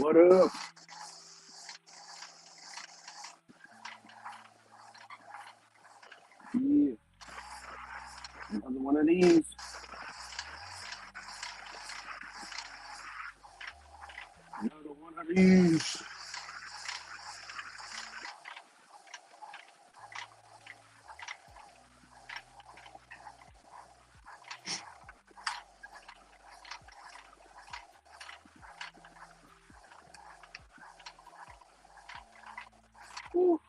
What up? Yeah, another one of these. Another one of these. Woo.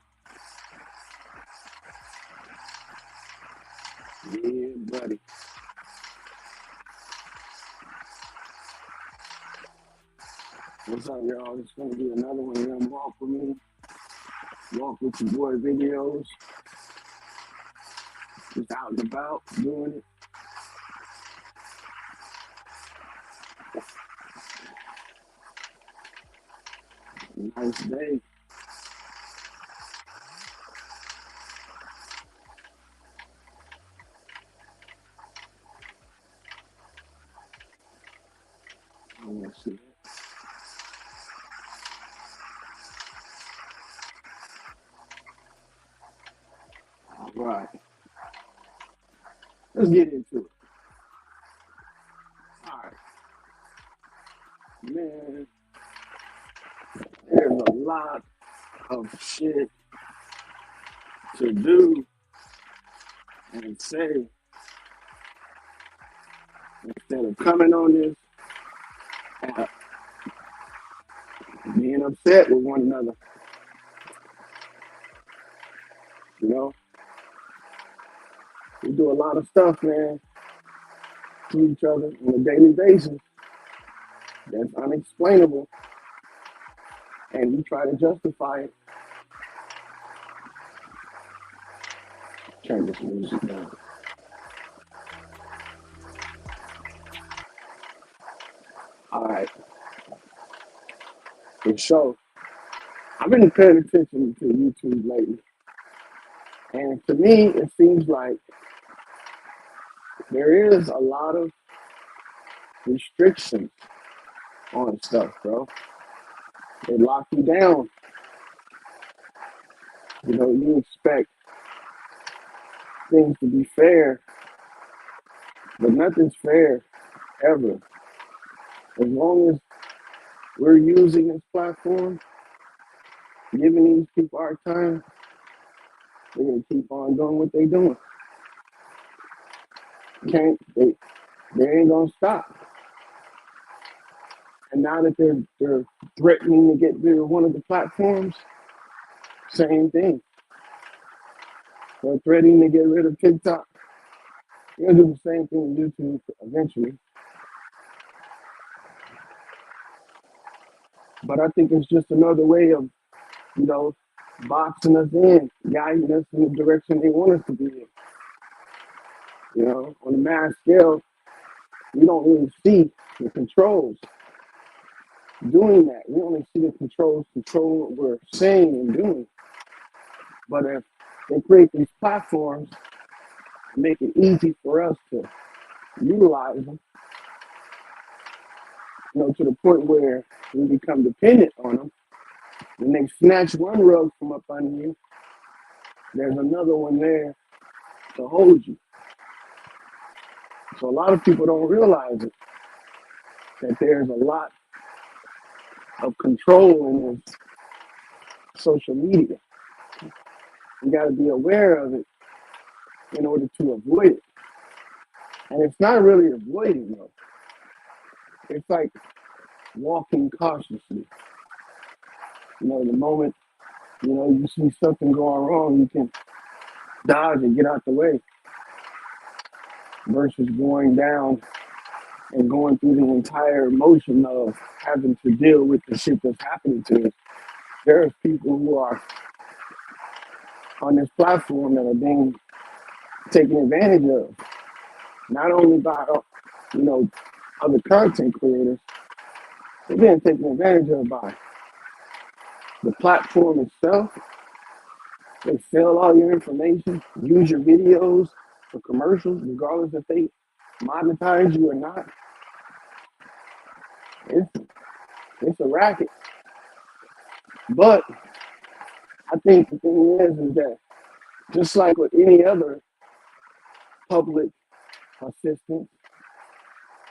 Yeah, buddy. What's up, y'all? It's gonna be another one of them walk with me, walk with your boy videos. Just out and about doing it. Nice day. I want to see it. All right, let's get into it. All right, man. There's a lot of shit to do and say instead of coming on this app, being upset with one another. You know, we do a lot of stuff, man, to each other on a daily basis that's unexplainable, and we try to justify it. Turn this music down. All right, and so I've been paying attention to YouTube lately, and to me, it seems like there is a lot of restrictions on stuff, bro. They lock you down. You know, you expect things to be fair, but nothing's fair ever. As long as we're using this platform, giving these people our time, they're gonna keep on doing what they're doing. Can't they ain't gonna stop. And now that they're threatening to get rid of one of the platforms, same thing. They're threatening to get rid of TikTok. They're gonna do the same thing with YouTube eventually. But I think it's just another way of, you know, boxing us in, guiding us in the direction they want us to be in. You know, on a mass scale, we don't really see the controls doing that. We only see the controls control what we're saying and doing. But if they create these platforms and make it easy for us to utilize them, you know, to the point where we become dependent on them, when they snatch one rug from up under you, there's another one there to hold you. So a lot of people don't realize it, that there's a lot of control in this social media. You got to be aware of it in order to avoid it. And it's not really avoiding though. It's like walking cautiously. You know, the moment, you know, you see something going wrong, you can dodge and get out the way versus going down and going through the entire motion of having to deal with the shit that's happening to us. There's people who are on this platform that are being taken advantage of, not only by, you know, other content creators, they're being taken advantage of by the platform itself. They sell all your information, use your videos for commercials, regardless if they monetize you or not. It's It's a racket. But I think the thing is that just like with any other public assistance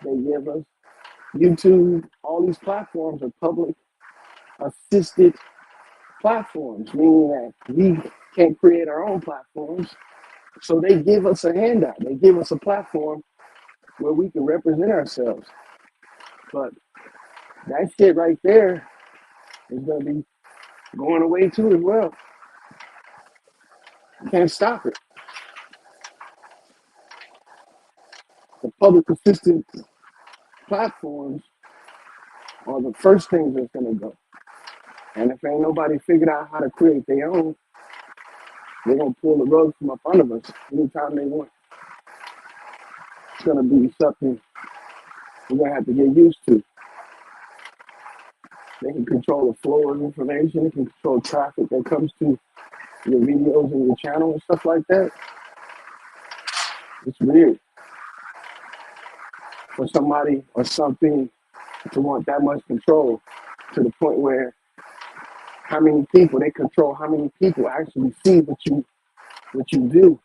they give us, YouTube, all these platforms are public assisted platforms, meaning that we can't create our own platforms. So they give us a handout. They give us a platform where we can represent ourselves. But that shit right there is going to be going away too as well. You can't stop it. The public assistance platforms are the first things that's going to go. And if ain't nobody figured out how to create their own, they're going to pull the rug from up under us anytime they want. It's going to be something we're going to have to get used to. They can control the flow of information. They can control traffic that comes to your videos and your channel and stuff like that. It's weird for somebody or something to want that much control to the point where how many people they control, how many people actually see what you do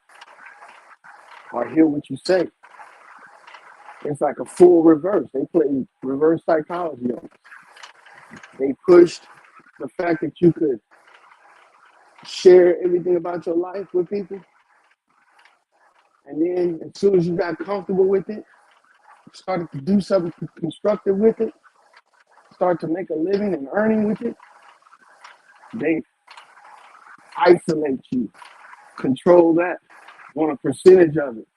or hear what you say. It's like a full reverse. They play reverse psychology on it. They pushed the fact that you could share everything about your life with people. And then as soon as you got comfortable with it, started to do something constructive with it, start to make a living and earning with it, they isolate you, control that, want a percentage of it,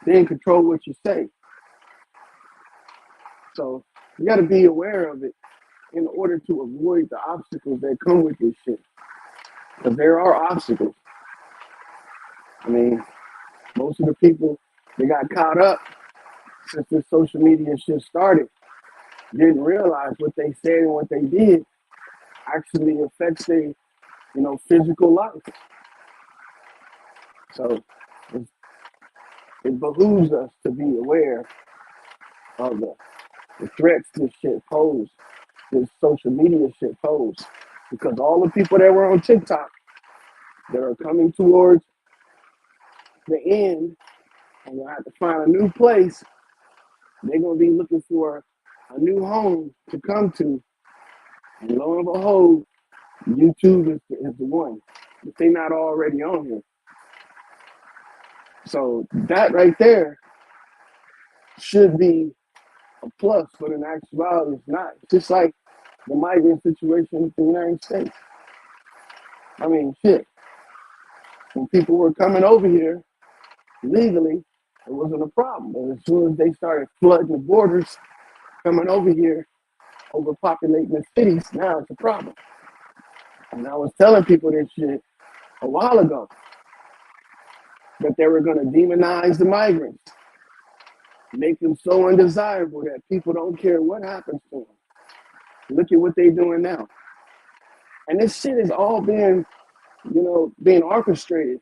then control what you say. So you got to be aware of it in order to avoid the obstacles that come with this shit. Because there are obstacles. I mean, most of the people that got caught up since this social media shit started didn't realize what they said and what they did actually affects their, physical life. So it behooves us to be aware of the threats this shit poses, this social media shit poses. Because all the people that were on TikTok that are coming towards the end and will have to find a new place, they're going to be looking for a new home to come to. And lo and behold, YouTube is the one. If they're not already on here. So that right there should be a plus, but in actuality, it's not. Just like the migrant situation in the United States. I mean, shit. When people were coming over here legally, it wasn't a problem. But as soon as they started flooding the borders, coming over here, overpopulating the cities, now it's a problem. And I was telling people this shit a while ago, that they were going to demonize the migrants, make them so undesirable that people don't care what happens to them. Look at what they're doing now. And this shit is all being orchestrated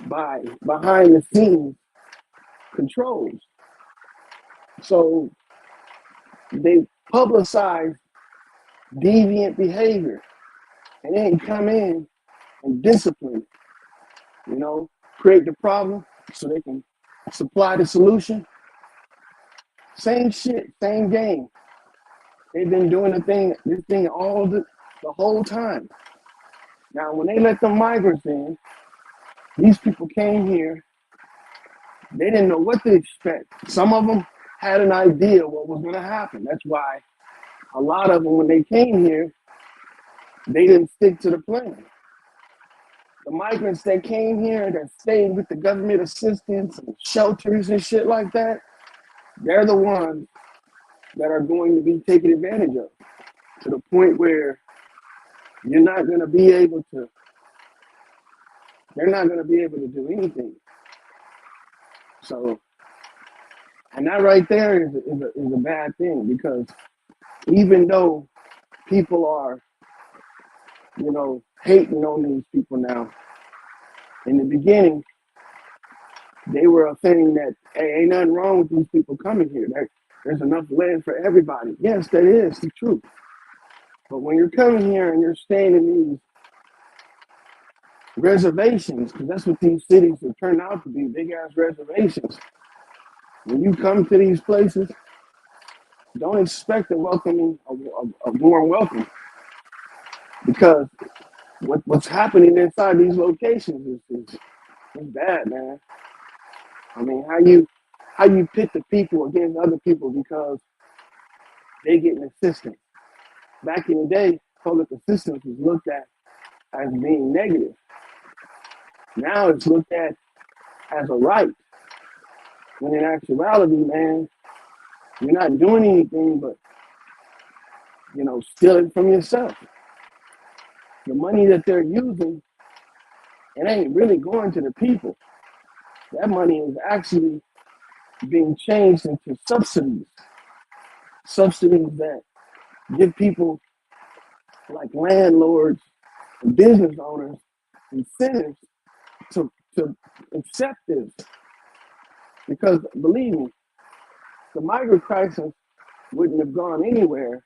by behind the scenes controls. So they publicize deviant behavior and then come in and discipline, create the problem so they can supply the solution. Same shit, same game. They've been doing this thing all the whole time. Now, when they let the migrants in, these people came here. They didn't know what to expect. Some of them had an idea what was going to happen. That's why a lot of them, when they came here, they didn't stick to the plan. The migrants that came here that stayed with the government assistance and shelters and shit like that, they're the ones that are going to be taken advantage of to the point where they're not going to be able to do anything. So, and that right there is a bad thing, because even though people are, hating on these people now, in the beginning, they were a thing that, hey, ain't nothing wrong with these people coming here. There's enough land for everybody. Yes, that is the truth. But when you're coming here and you're staying in these reservations, because that's what these cities have turned out to be, big ass reservations. When you come to these places, don't expect a welcoming, a warm welcome, because what's happening inside these locations is bad, man. I mean, how you pit the people against other people because they get an assistance. Back in the day, public assistance was looked at as being negative. Now it's looked at as a right. When in actuality, man, you're not doing anything but, stealing from yourself. The money that they're using, it ain't really going to the people. That money is actually being changed into subsidies. Subsidies that give people like landlords and business owners incentives to accept this. Because believe me, the migrant crisis wouldn't have gone anywhere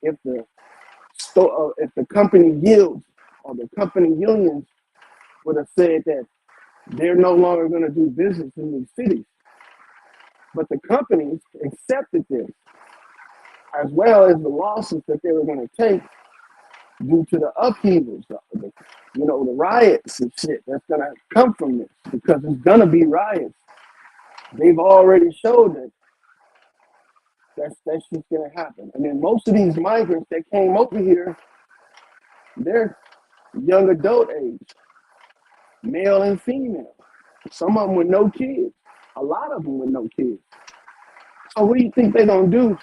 if if the company guilds or the company unions would have said that they're no longer going to do business in these cities. But the companies accepted this, as well as the losses that they were going to take due to the upheavals, the riots and shit that's going to come from this, because it's going to be riots. They've already showed that that's just going to happen. And then most of these migrants that came over here, they're young adult age, male and female. Some of them with no kids. A lot of them with no kids. So what do you think they're going to do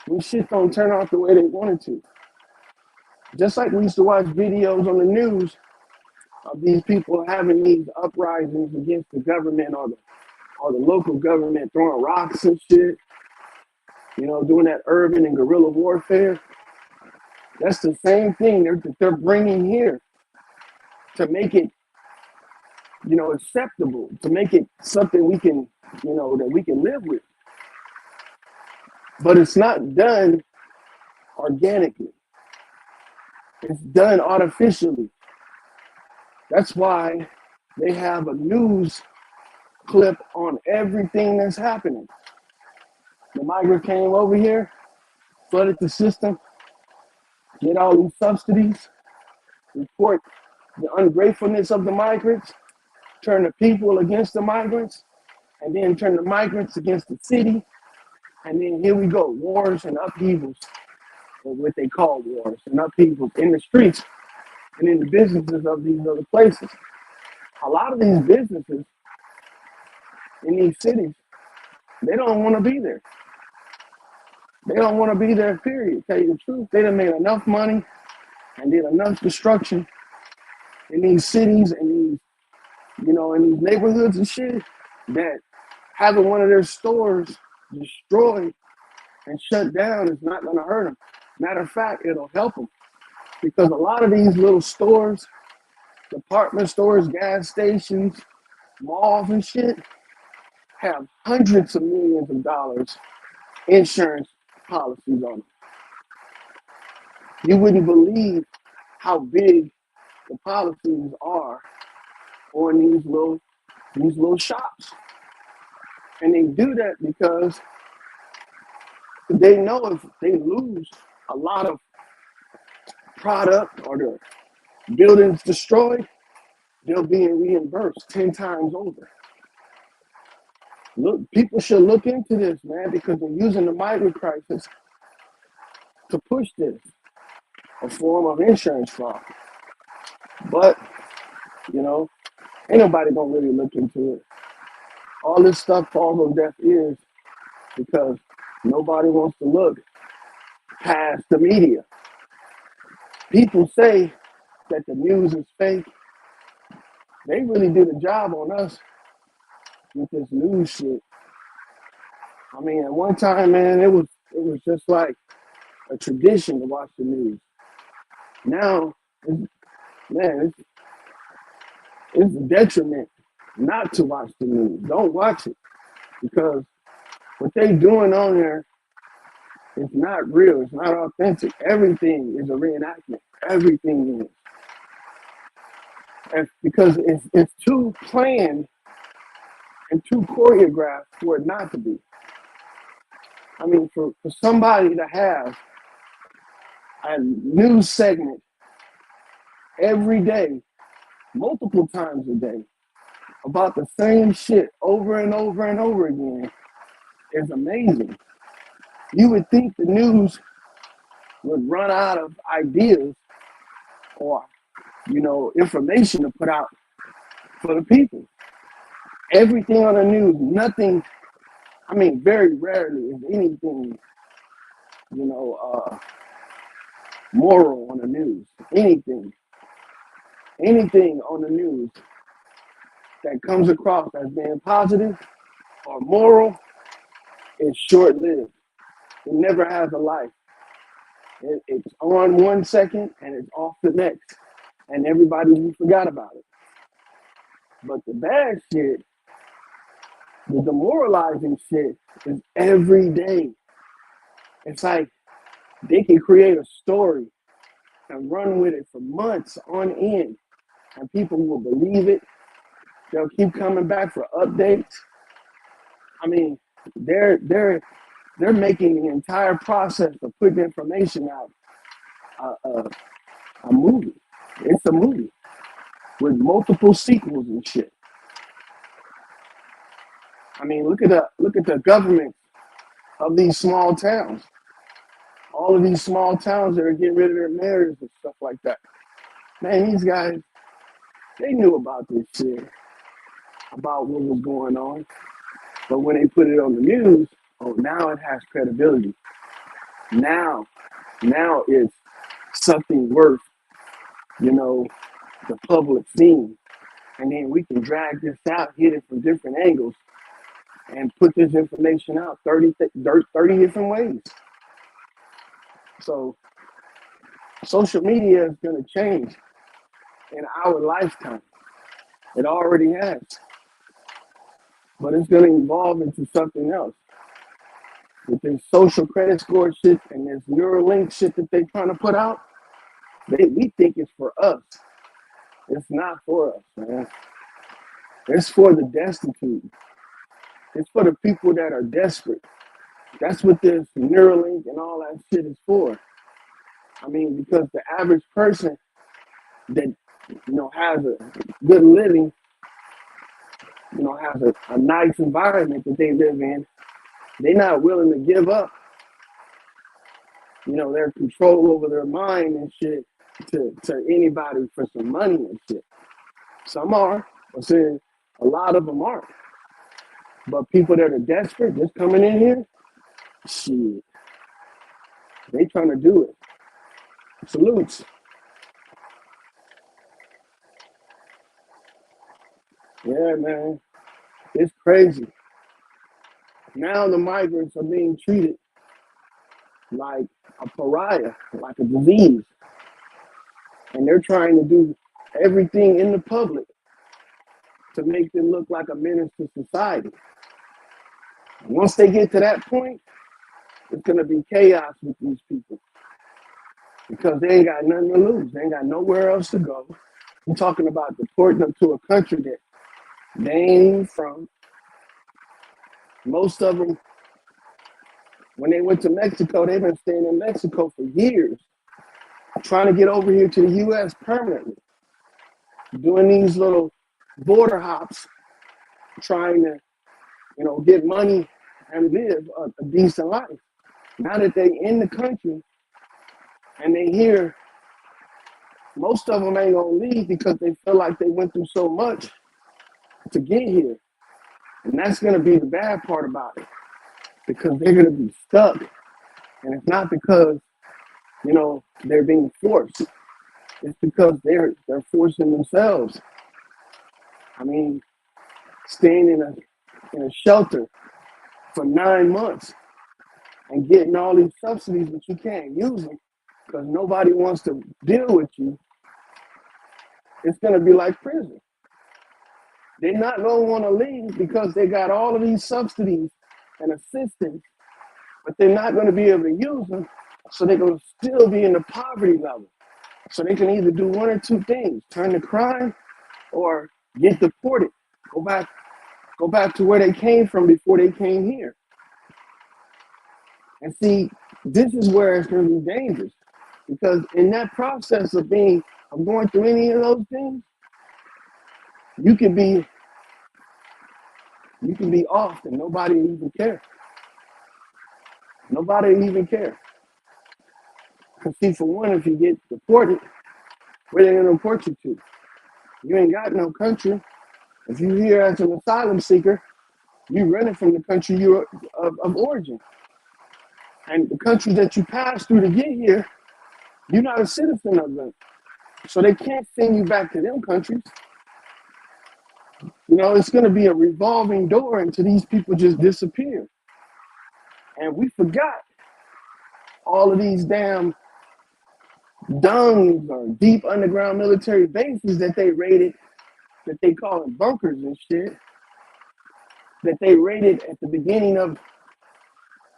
when shit don't turn out the way they wanted to? Just like we used to watch videos on the news of these people having these uprisings against the government or the local government, throwing rocks and shit, doing that urban and guerrilla warfare. That's the same thing they're bringing here to make it, acceptable, to make it something we can, that we can live with. But it's not done organically. It's done artificially. That's why they have a news clip on everything that's happening. The migrant came over here, flooded the system, get all these subsidies, report the ungratefulness of the migrants, turn the people against the migrants, and then turn the migrants against the city. And then here we go, wars and upheavals, or what they call wars and upheavals in the streets and in the businesses of these other places. A lot of these businesses in these cities, they don't want to be there. They don't want to be there, period. Tell you the truth, they done made enough money and did enough destruction in these cities and these, in these neighborhoods and shit, that having one of their stores destroyed and shut down is not going to hurt them. Matter of fact, it'll help them, because a lot of these little stores, department stores, gas stations, malls and shit, have hundreds of millions of dollars insurance policies on them. You wouldn't believe how big the policies are on these little shops. And they do that because they know if they lose a lot of product or the buildings destroyed, they're being reimbursed 10 times over. Look, people should look into this, man, because they're using the migrant crisis to push this, a form of insurance fraud. But, ain't nobody gonna really look into it. All this stuff falls on deaf ears because nobody wants to look past the media. People say that the news is fake. They really did a job on us with this news shit. I mean, at one time, man, it was just like a tradition to watch the news. Now, it's a detriment not to watch the news. Don't watch it, because What they doing on there is not real. It's not authentic. Everything is a reenactment. Everything is. Because it's too planned and too choreographed for it not to be. I mean, for somebody to have a news segment every day, multiple times a day, about the same shit over and over and over again is amazing. You would think the news would run out of ideas or, information to put out for the people. Everything on the news, nothing, I mean, very rarely is anything, you know, moral on the news. Anything on the news that comes across as being positive or moral is short lived. It never has a life. It's on 1 second and it's off the next. And everybody forgot about it. But the bad shit, the demoralizing shit, is every day. It's like they can create a story and run with it for months on end, and people will believe it. They'll keep coming back for updates. I mean, they're making the entire process of putting information out a movie. It's a movie with multiple sequels and shit. I mean, look at the government of these small towns. All of these small towns that are getting rid of their mayors and stuff like that. Man, these guys, they knew about this shit, about what was going on. But when they put it on the news, oh, now it has credibility. Now it's something worth, the public seeing. And then we can drag this out, hit it from different angles, and put this information out 30 different ways. So social media is going to change in our lifetime. It already has. But it's going to evolve into something else. With this social credit score shit and this Neuralink shit that they're trying to put out, we think it's for us. It's not for us, man. It's for the destitute. It's for the people that are desperate. That's what this Neuralink and all that shit is for. I mean, because the average person that, has a good living, has a nice environment that they live in, they're not willing to give up, their control over their mind and shit to anybody for some money and shit. Some are, I'm saying a lot of them aren't. But people that are desperate, just coming in here, shit, they trying to do it. Salutes. Yeah, man, it's crazy. Now the migrants are being treated like a pariah, like a disease. And they're trying to do everything in the public to make them look like a menace to society. Once they get to that point, it's going to be chaos with these people because they ain't got nothing to lose. They ain't got nowhere else to go. I'm talking about deporting them to a country that they ain't even from. Most of them, when they went to Mexico, they've been staying in Mexico for years, trying to get over here to the U.S. permanently, doing these little border hops, trying to, get money and live a decent life. Now that they in the country and they here, most of them ain't gonna leave because they feel like they went through so much to get here. And that's gonna be the bad part about it because they're gonna be stuck. And it's not because, they're being forced. It's because they're forcing themselves. I mean, staying in a shelter for 9 months and getting all these subsidies, but you can't use them because nobody wants to deal with you. It's going to be like prison. They're not going to want to leave because they got all of these subsidies and assistance, but they're not going to be able to use them. So they're going to still be in the poverty level. So they can either do one or two things: turn to crime or get deported, go back, go back to where they came from before they came here. And see, this is where it's going to be dangerous, because in that process of going through any of those things, you can be off and nobody even care. Nobody even care. Because see, for one, if you get deported, where they gonna deport you to? You ain't got no country. If you're here as an asylum seeker, you running from the country you're of origin. And the country that you pass through to get here, you're not a citizen of them. So they can't send you back to them countries. You know, it's gonna be a revolving door until these people just disappear. And we forgot all of these damn dungs or deep underground military bases that they raided, that they call it bunkers and shit, that they raided at the beginning of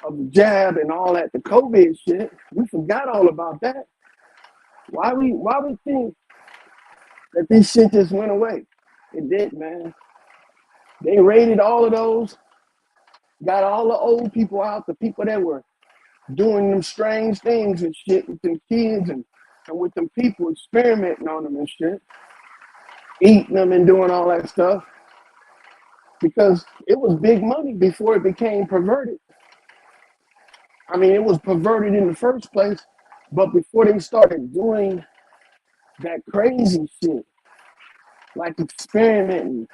the jab and all that, the COVID shit. We forgot all about that. Why we think that this shit just went away? It did, man. They raided all of those, got all the old people out, the people that were doing them strange things and shit with them kids and with them people experimenting on them and shit, eating them and doing all that stuff, because it was big money before it became perverted. I mean, it was perverted in the first place, but before they started doing that crazy shit, like experimenting,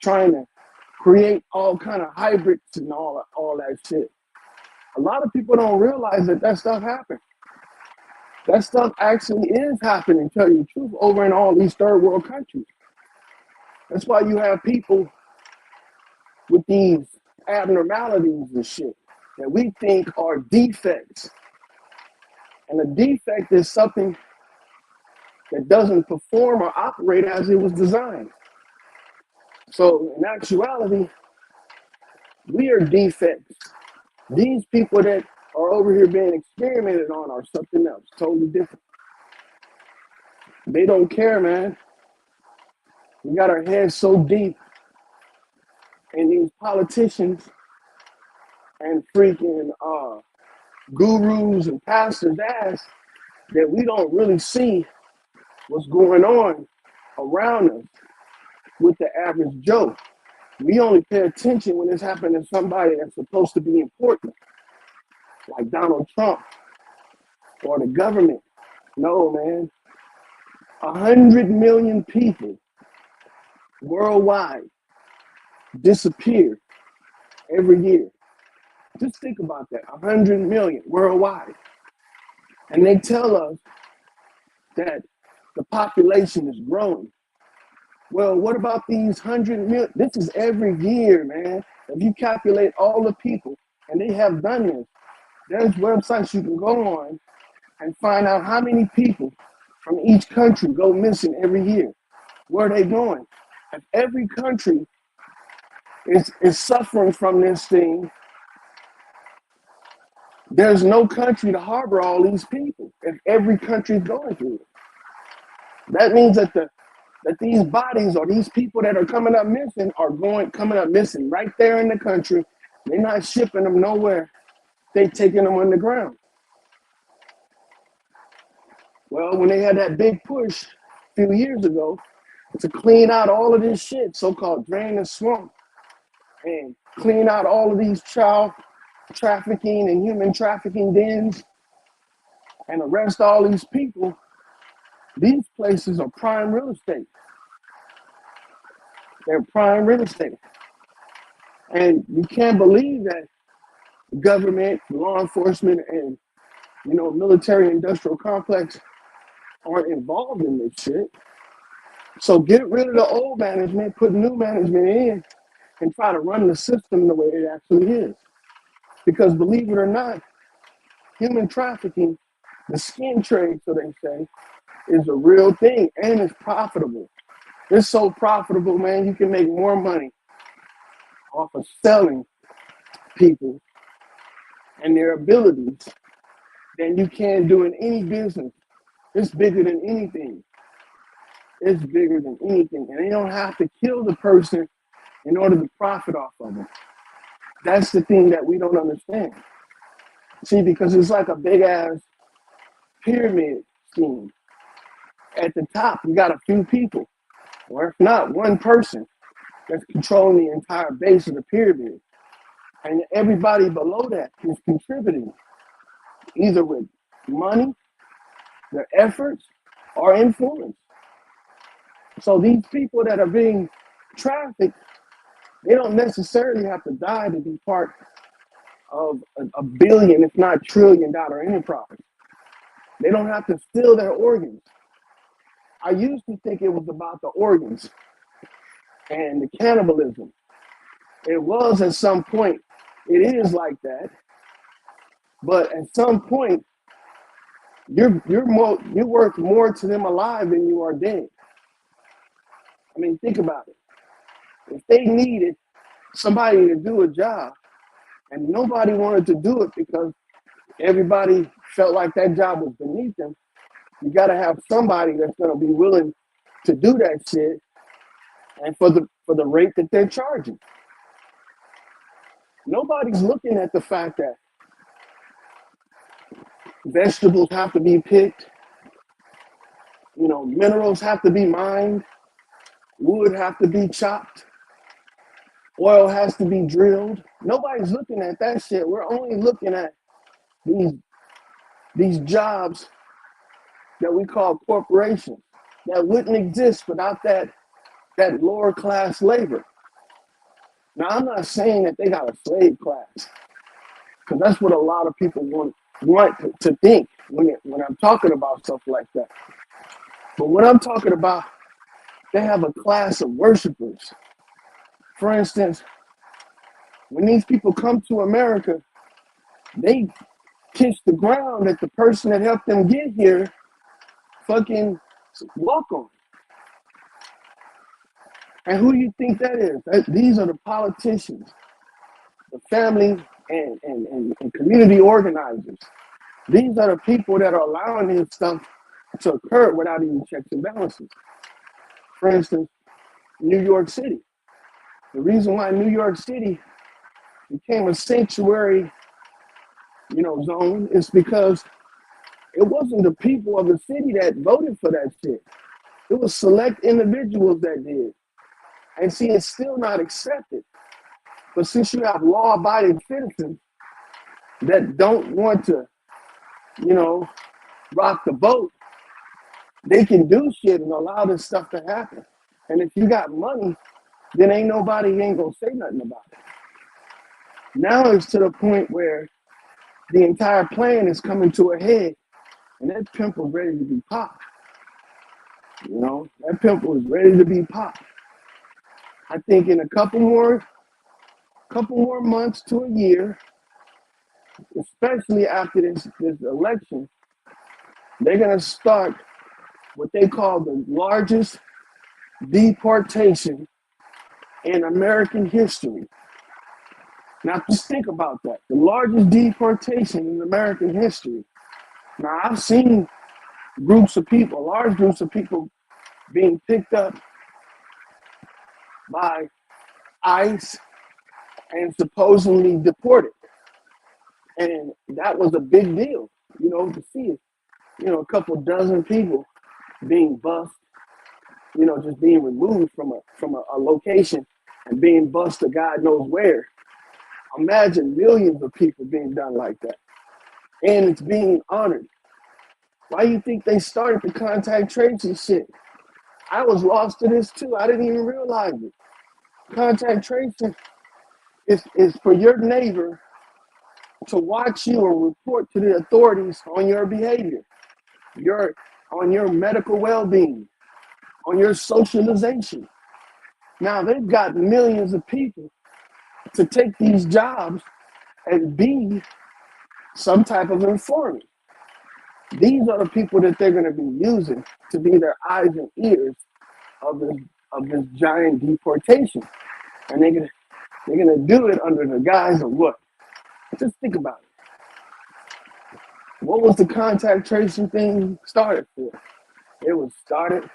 trying to create all kind of hybrids and all that shit, a lot of people don't realize that that stuff happened. That stuff actually is happening, tell you the truth, over in all these third world countries. That's why you have people with these abnormalities and shit that we think are defects. And a defect is something that doesn't perform or operate as it was designed. So in actuality, we are defects. These people that are over here being experimented on are something else, totally different. They don't care, man. We got our heads so deep in these politicians and freaking gurus and pastors' ass that we don't really see what's going on around us with the average Joe. We only pay attention when it's happening to somebody that's supposed to be important, like Donald Trump or the government. No, man. 100 million people worldwide disappear every year. Just think about that. 100 million worldwide. And they tell us that the population is growing. Well, what about these 100 million? This is every year, man. If you calculate all the people, and they have done this, there's websites you can go on and find out how many people from each country go missing every year. Where are they going? If every country is suffering from this thing, there's no country to harbor all these people. If every country is going through it, that means that these bodies or these people that are coming up missing are coming up missing right there in the country. They're not shipping them nowhere. They're taking them underground. Well, when they had that big push a few years ago to clean out all of this shit, so-called drain the swamp, and clean out all of these child trafficking and human trafficking dens, and arrest all these people, these places are prime real estate. They're prime real estate. And you can't believe that government, law enforcement, and military industrial complex aren't involved in this shit. So get rid of the old management, put new management in, and try to run the system the way it actually is. Because believe it or not, human trafficking, the skin trade, so they say, is a real thing, and it's profitable. It's so profitable, man, you can make more money off of selling people and their abilities than you can do in any business. It's bigger than anything. It's bigger than anything. And they don't have to kill the person in order to profit off of them. That's the thing that we don't understand. See, because it's like a big ass pyramid scheme. At the top, you got a few people, or if not, one person that's controlling the entire base of the pyramid. And everybody below that is contributing, either with money, their efforts, or influence. So these people that are being trafficked, they don't necessarily have to die to be part of a billion, if not trillion-dollar enterprise. They don't have to steal their organs. I used to think it was about the organs and the cannibalism. It was at some point. It is like that. But at some point, you're worth more to them alive than you are dead. I mean, think about it. If they needed somebody to do a job and nobody wanted to do it because everybody felt like that job was beneath them, you got to have somebody that's going to be willing to do that shit and for the rate that they're charging. Nobody's looking at the fact that vegetables have to be picked, minerals have to be mined, wood have to be chopped, oil has to be drilled. Nobody's looking at that shit. We're only looking at these jobs that we call corporations that wouldn't exist without that lower class labor. Now, I'm not saying that they got a slave class, because that's what a lot of people want to think when I'm talking about stuff like that. But when I'm talking about, they have a class of worshipers. For instance, when these people come to America, they kiss the ground that the person that helped them get here fucking walk on. And who do you think that is? These are the politicians, the family and community organizers. These are the people that are allowing this stuff to occur without even checks and balances. For instance, New York City. The reason why New York City became a sanctuary, zone is because it wasn't the people of the city that voted for that shit. It was select individuals that did. And see, it's still not accepted. But since you have law-abiding citizens that don't want to, rock the boat, they can do shit and allow this stuff to happen. And if you got money, then ain't gonna say nothing about it. Now it's to the point where the entire plan is coming to a head, and that pimple is ready to be popped. That pimple is ready to be popped. I think in a couple more months to a year, especially after this election, they're gonna start what they call the largest deportation in American history. Now just think about that. The largest deportation in American history. Now I've seen large groups of people being picked up by ICE and supposedly deported. And that was a big deal, to see it. A couple dozen people being bussed, just being removed from a location and being bussed to God knows where. Imagine millions of people being done like that. And it's being honored. Why do you think they started the contact tracing shit? I was lost to this too. I didn't even realize it. Contact tracing is for your neighbor to watch you or report to the authorities on your behavior, on your medical well-being, on your socialization. Now they've got millions of people to take these jobs and be some type of informant. These are the people that they're going to be using to be their eyes and ears of this giant deportation, and they're gonna do it under the guise of what? Just think about it. What was the contact tracing thing started for? It was started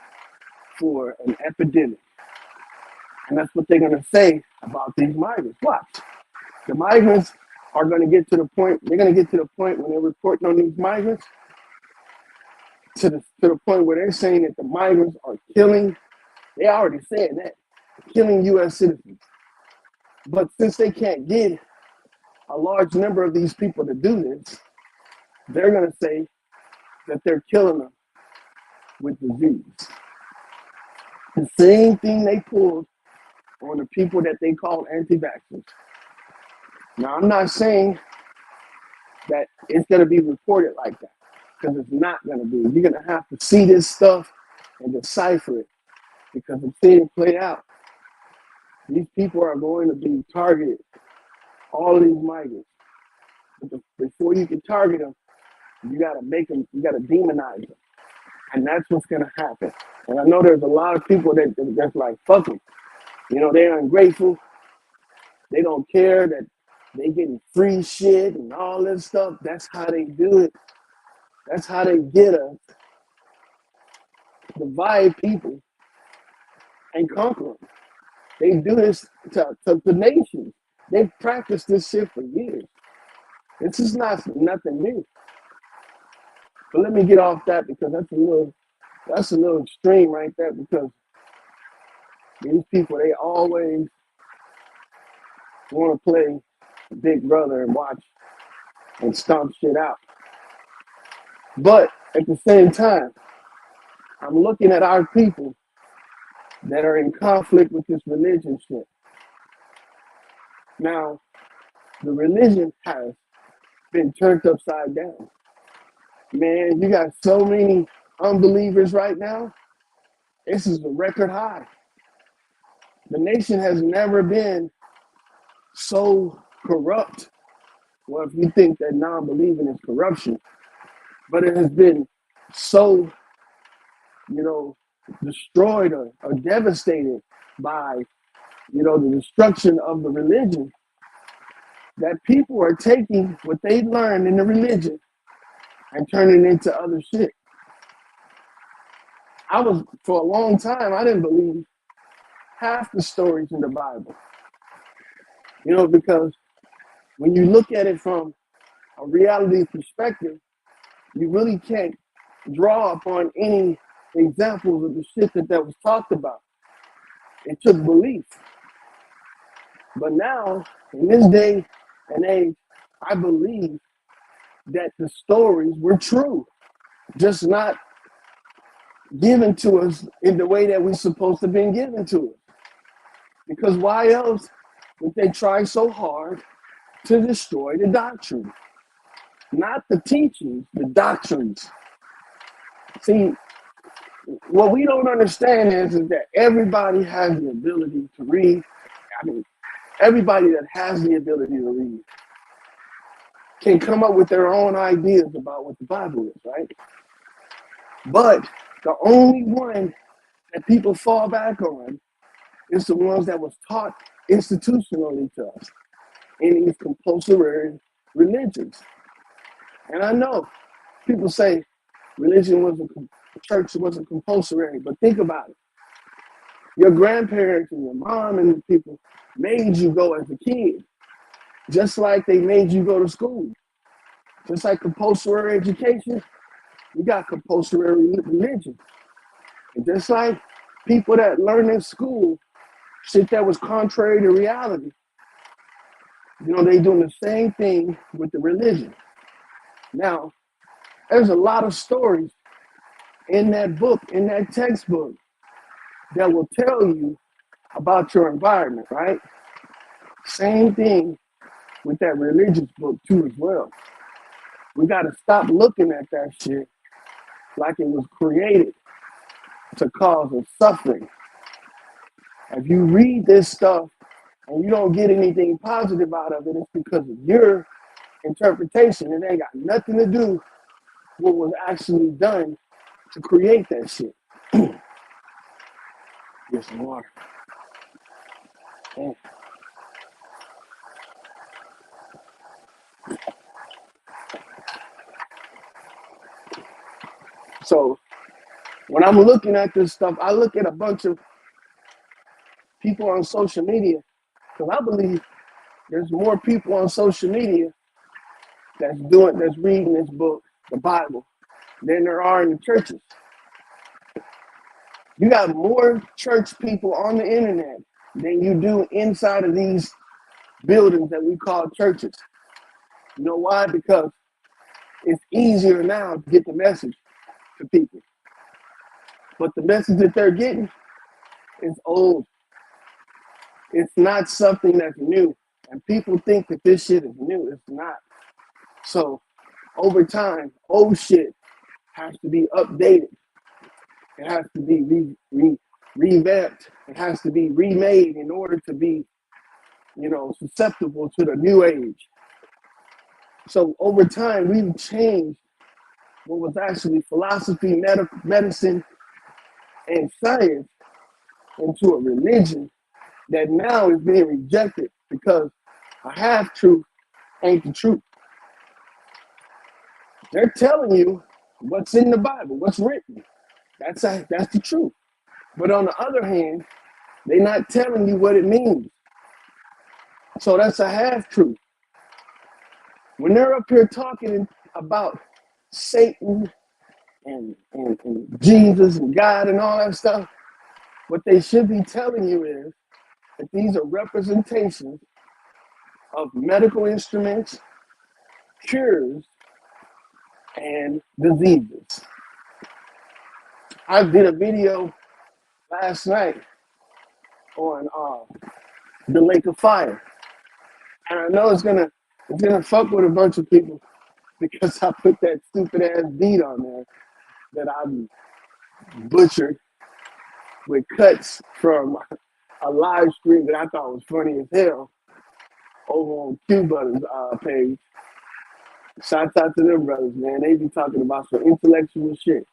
for an epidemic. And that's what they're going to say about these migrants. Watch. The migrants are going to get to the point, they're going to get to the point when they're reporting on these migrants, to the point where they're saying that the migrants are killing, they already said that, killing U.S. citizens. But since they can't get a large number of these people to do this, they're going to say that they're killing them with disease. The same thing they pulled on the people that they call anti-vaxxers. Now, I'm not saying that it's going to be reported like that, because it's not going to be. You're going to have to see this stuff and decipher it, because I'm seeing it play out. These people are going to be targeted, all of these migrants. But before you can target them, you got to make them, you got to demonize them. And that's what's going to happen. And I know there's a lot of people that's like, fuck them. You know, they're ungrateful. They don't care that they getting free shit and all this stuff. That's how they do it. That's how they get us. Divide people and conquer them. They do this to the nations. They've practiced this shit for years. This is not nothing new. But let me get off that, because that's a little extreme right there, because these people, they always want to play big brother and watch and stomp shit out. But at the same time, I'm looking at our people that are in conflict with this religion shit. Now, the religion has been turned upside down. Man, you got so many unbelievers right now. This is a record high. The nation has never been so corrupt. Well, if you think that non-believing is corruption, but it has been so, destroyed or devastated by, the destruction of the religion, that people are taking what they learned in the religion and turning it into other shit. For a long time, I didn't believe half the stories in the Bible. Because when you look at it from a reality perspective, you really can't draw upon any examples of the shit that was talked about. It took belief. But now, in this day and age, I believe that the stories were true, just not given to us in the way that we're supposed to have been given to us. Because why else would they try so hard to destroy the doctrine? Not the teachings, the doctrines. See, what we don't understand is that everybody has the ability to read. I mean, everybody that has the ability to read can come up with their own ideas about what the Bible is, right? But the only one that people fall back on is the ones that was taught institutionally to us in these compulsory religions. And I know people say church wasn't compulsory, but think about it. Your grandparents and your mom and the people made you go as a kid, just like they made you go to school. Just like compulsory education, you got compulsory religion. And just like people that learn in school shit that was contrary to reality, they doing the same thing with the religion. Now, there's a lot of stories in that book, in that textbook, that will tell you about your environment, right? Same thing with that religious book too as well. We got to stop looking at that shit like it was created to cause us suffering. If you read this stuff and you don't get anything positive out of it, it's because of your interpretation. It ain't got nothing to do with what was actually done to create that shit. Get some water. Man. So when I'm looking at this stuff, I look at a bunch of people on social media because I believe there's more people on social media that's reading this book, the Bible, than there are in the churches. You got more church people on the internet than you do inside of these buildings that we call churches. You know why? Because it's easier now to get the message to people. But the message that they're getting is old. It's not something that's new. And people think that this shit is new. It's not. So over time, old shit has to be updated. It has to be revamped. It has to be remade in order to be, susceptible to the new age. So over time, we've changed what was actually philosophy, medicine, and science into a religion that now is being rejected because a half truth ain't the truth. They're telling you what's in the Bible, what's written. That's the truth. But on the other hand, they're not telling you what it means. So that's a half truth. When they're up here talking about Satan and Jesus and God and all that stuff, what they should be telling you is that these are representations of medical instruments, cures, and diseases. I did a video last night on the Lake of Fire, and I know it's gonna fuck with a bunch of people because I put that stupid ass beat on there that I butchered with cuts from a live stream that I thought was funny as hell over on Q Brothers page. Shouts out to them brothers, man. They be talking about some intellectual shit.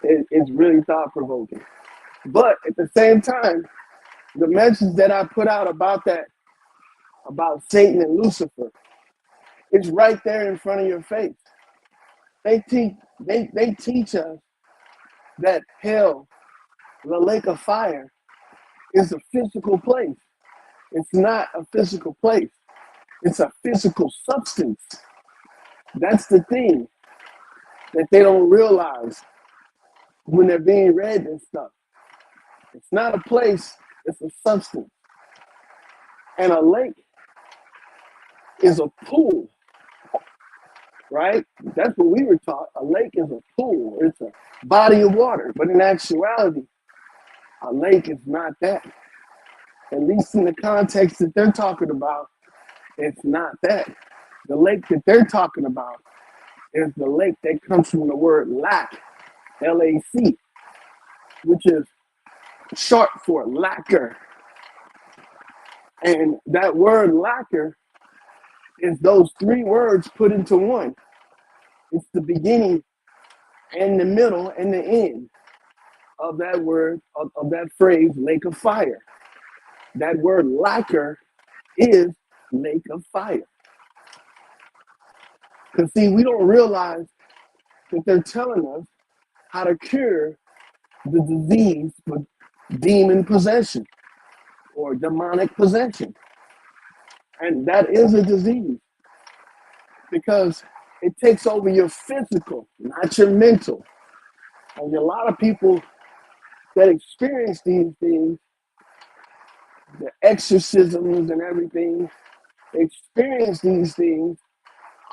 It's really thought provoking. But at the same time, the message that I put out about Satan and Lucifer, it's right there in front of your face. They teach us that hell, the lake of fire, is a physical place. It's not a physical place. It's a physical substance. That's the thing that they don't realize when they're being read and stuff. It's not a place, it's a substance. And a lake is a pool, right? That's what we were taught. A lake is a pool. It's a body of water. But in actuality, a lake is not that. At least in the context that they're talking about, it's not that. The lake that they're talking about is the lake that comes from the word lac, L-A-C, which is short for lacquer. And that word lacquer is those three words put into one. It's the beginning and the middle and the end of that word, of that phrase, lake of fire. That word lacquer is lake of fire. Because see, we don't realize that they're telling us how to cure the disease with demon possession or demonic possession. And that is a disease because it takes over your physical, not your mental. And a lot of people that experience these things, the exorcisms and everything, they experience these things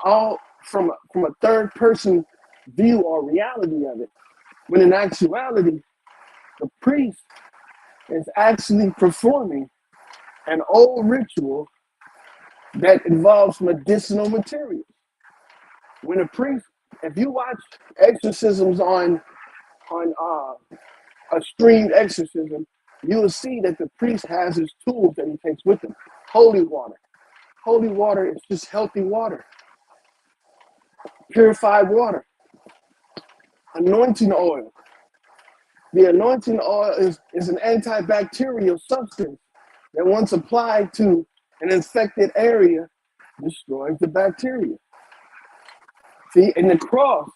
all from a third person view or reality of it. When in actuality, the priest is actually performing an old ritual that involves medicinal materials. When a priest, if you watch exorcisms on a streamed exorcism, you will see that the priest has his tools that he takes with him. Holy water. Holy water is just healthy water. Purified water. Anointing oil. The anointing oil is an antibacterial substance that once applied to an infected area, destroys the bacteria. See, in the cross,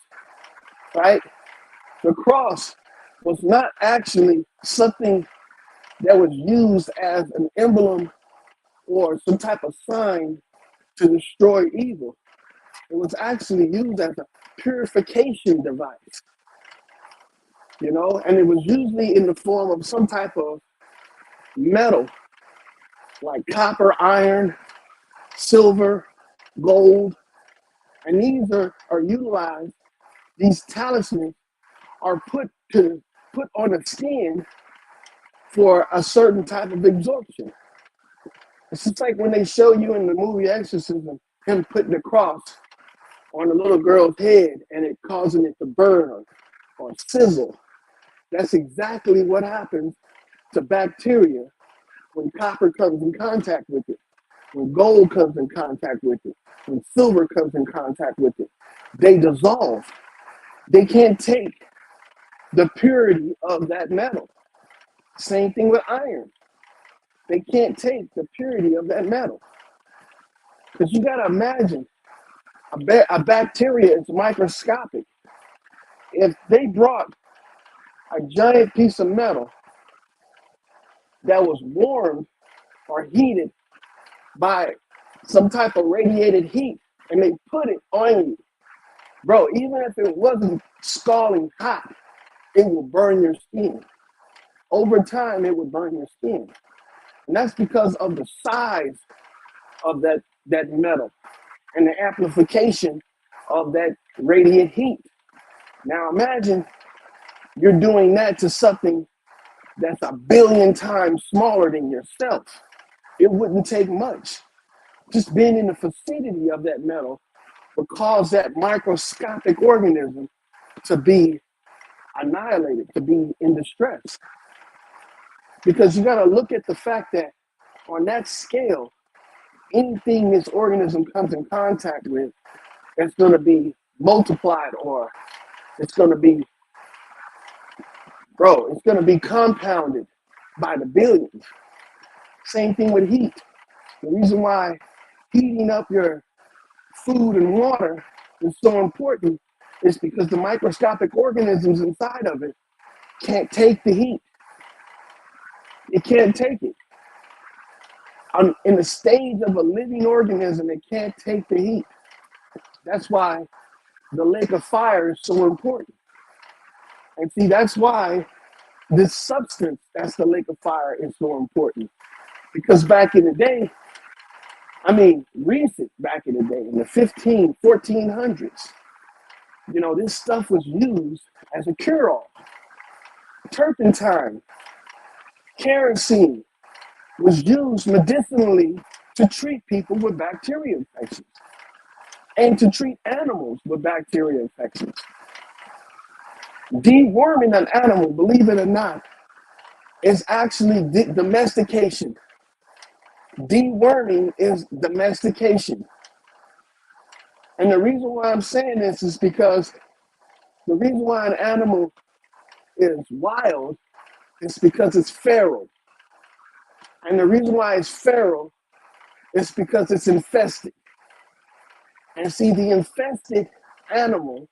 right? The cross was not actually something that was used as an emblem or some type of sign to destroy evil. It was actually used as a purification device, and it was usually in the form of some type of metal like copper, iron, silver, gold, and these are utilized, these talismans are put on the skin for a certain type of absorption. It's just like when they show you in the movie Exorcism, him putting the cross on a little girl's head and it causing it to burn or sizzle. That's exactly what happens to bacteria when copper comes in contact with it, when gold comes in contact with it, when silver comes in contact with it. They dissolve. They can't take the purity of that metal. Same thing with iron. They can't take the purity of that metal. Because you got to imagine a bacteria is microscopic. If they brought a giant piece of metal that was warmed or heated by some type of radiated heat and they put it on you, bro, even if it wasn't scalding hot, it will burn your skin. Over time, it would burn your skin. And that's because of the size of that metal and the amplification of that radiant heat. Now imagine you're doing that to something that's a billion times smaller than yourself. It wouldn't take much. Just being in the vicinity of that metal would cause that microscopic organism to be annihilated, to be in distress. Because you got to look at the fact that on that scale, anything this organism comes in contact with, it's going to be multiplied or it's going to be, it's going to be compounded by the billions. Same thing with heat. The reason why heating up your food and water is so important is because the microscopic organisms inside of it can't take the heat. It can't take it. In the stage of a living organism, it can't take the heat. That's why the lake of fire is so important. And see, that's why this substance, that's the lake of fire, is so important. Because back in the day, recent back in the day, in the 1400s, this stuff was used as a cure-all. Turpentine, kerosene was used medicinally to treat people with bacteria infections and to treat animals with bacteria infections. Deworming an animal, believe it or not, is actually domestication. Deworming is domestication. And the reason why I'm saying this is because the reason why an animal is wild is because it's feral. And the reason why it's feral is because it's infested. And see, the infested animal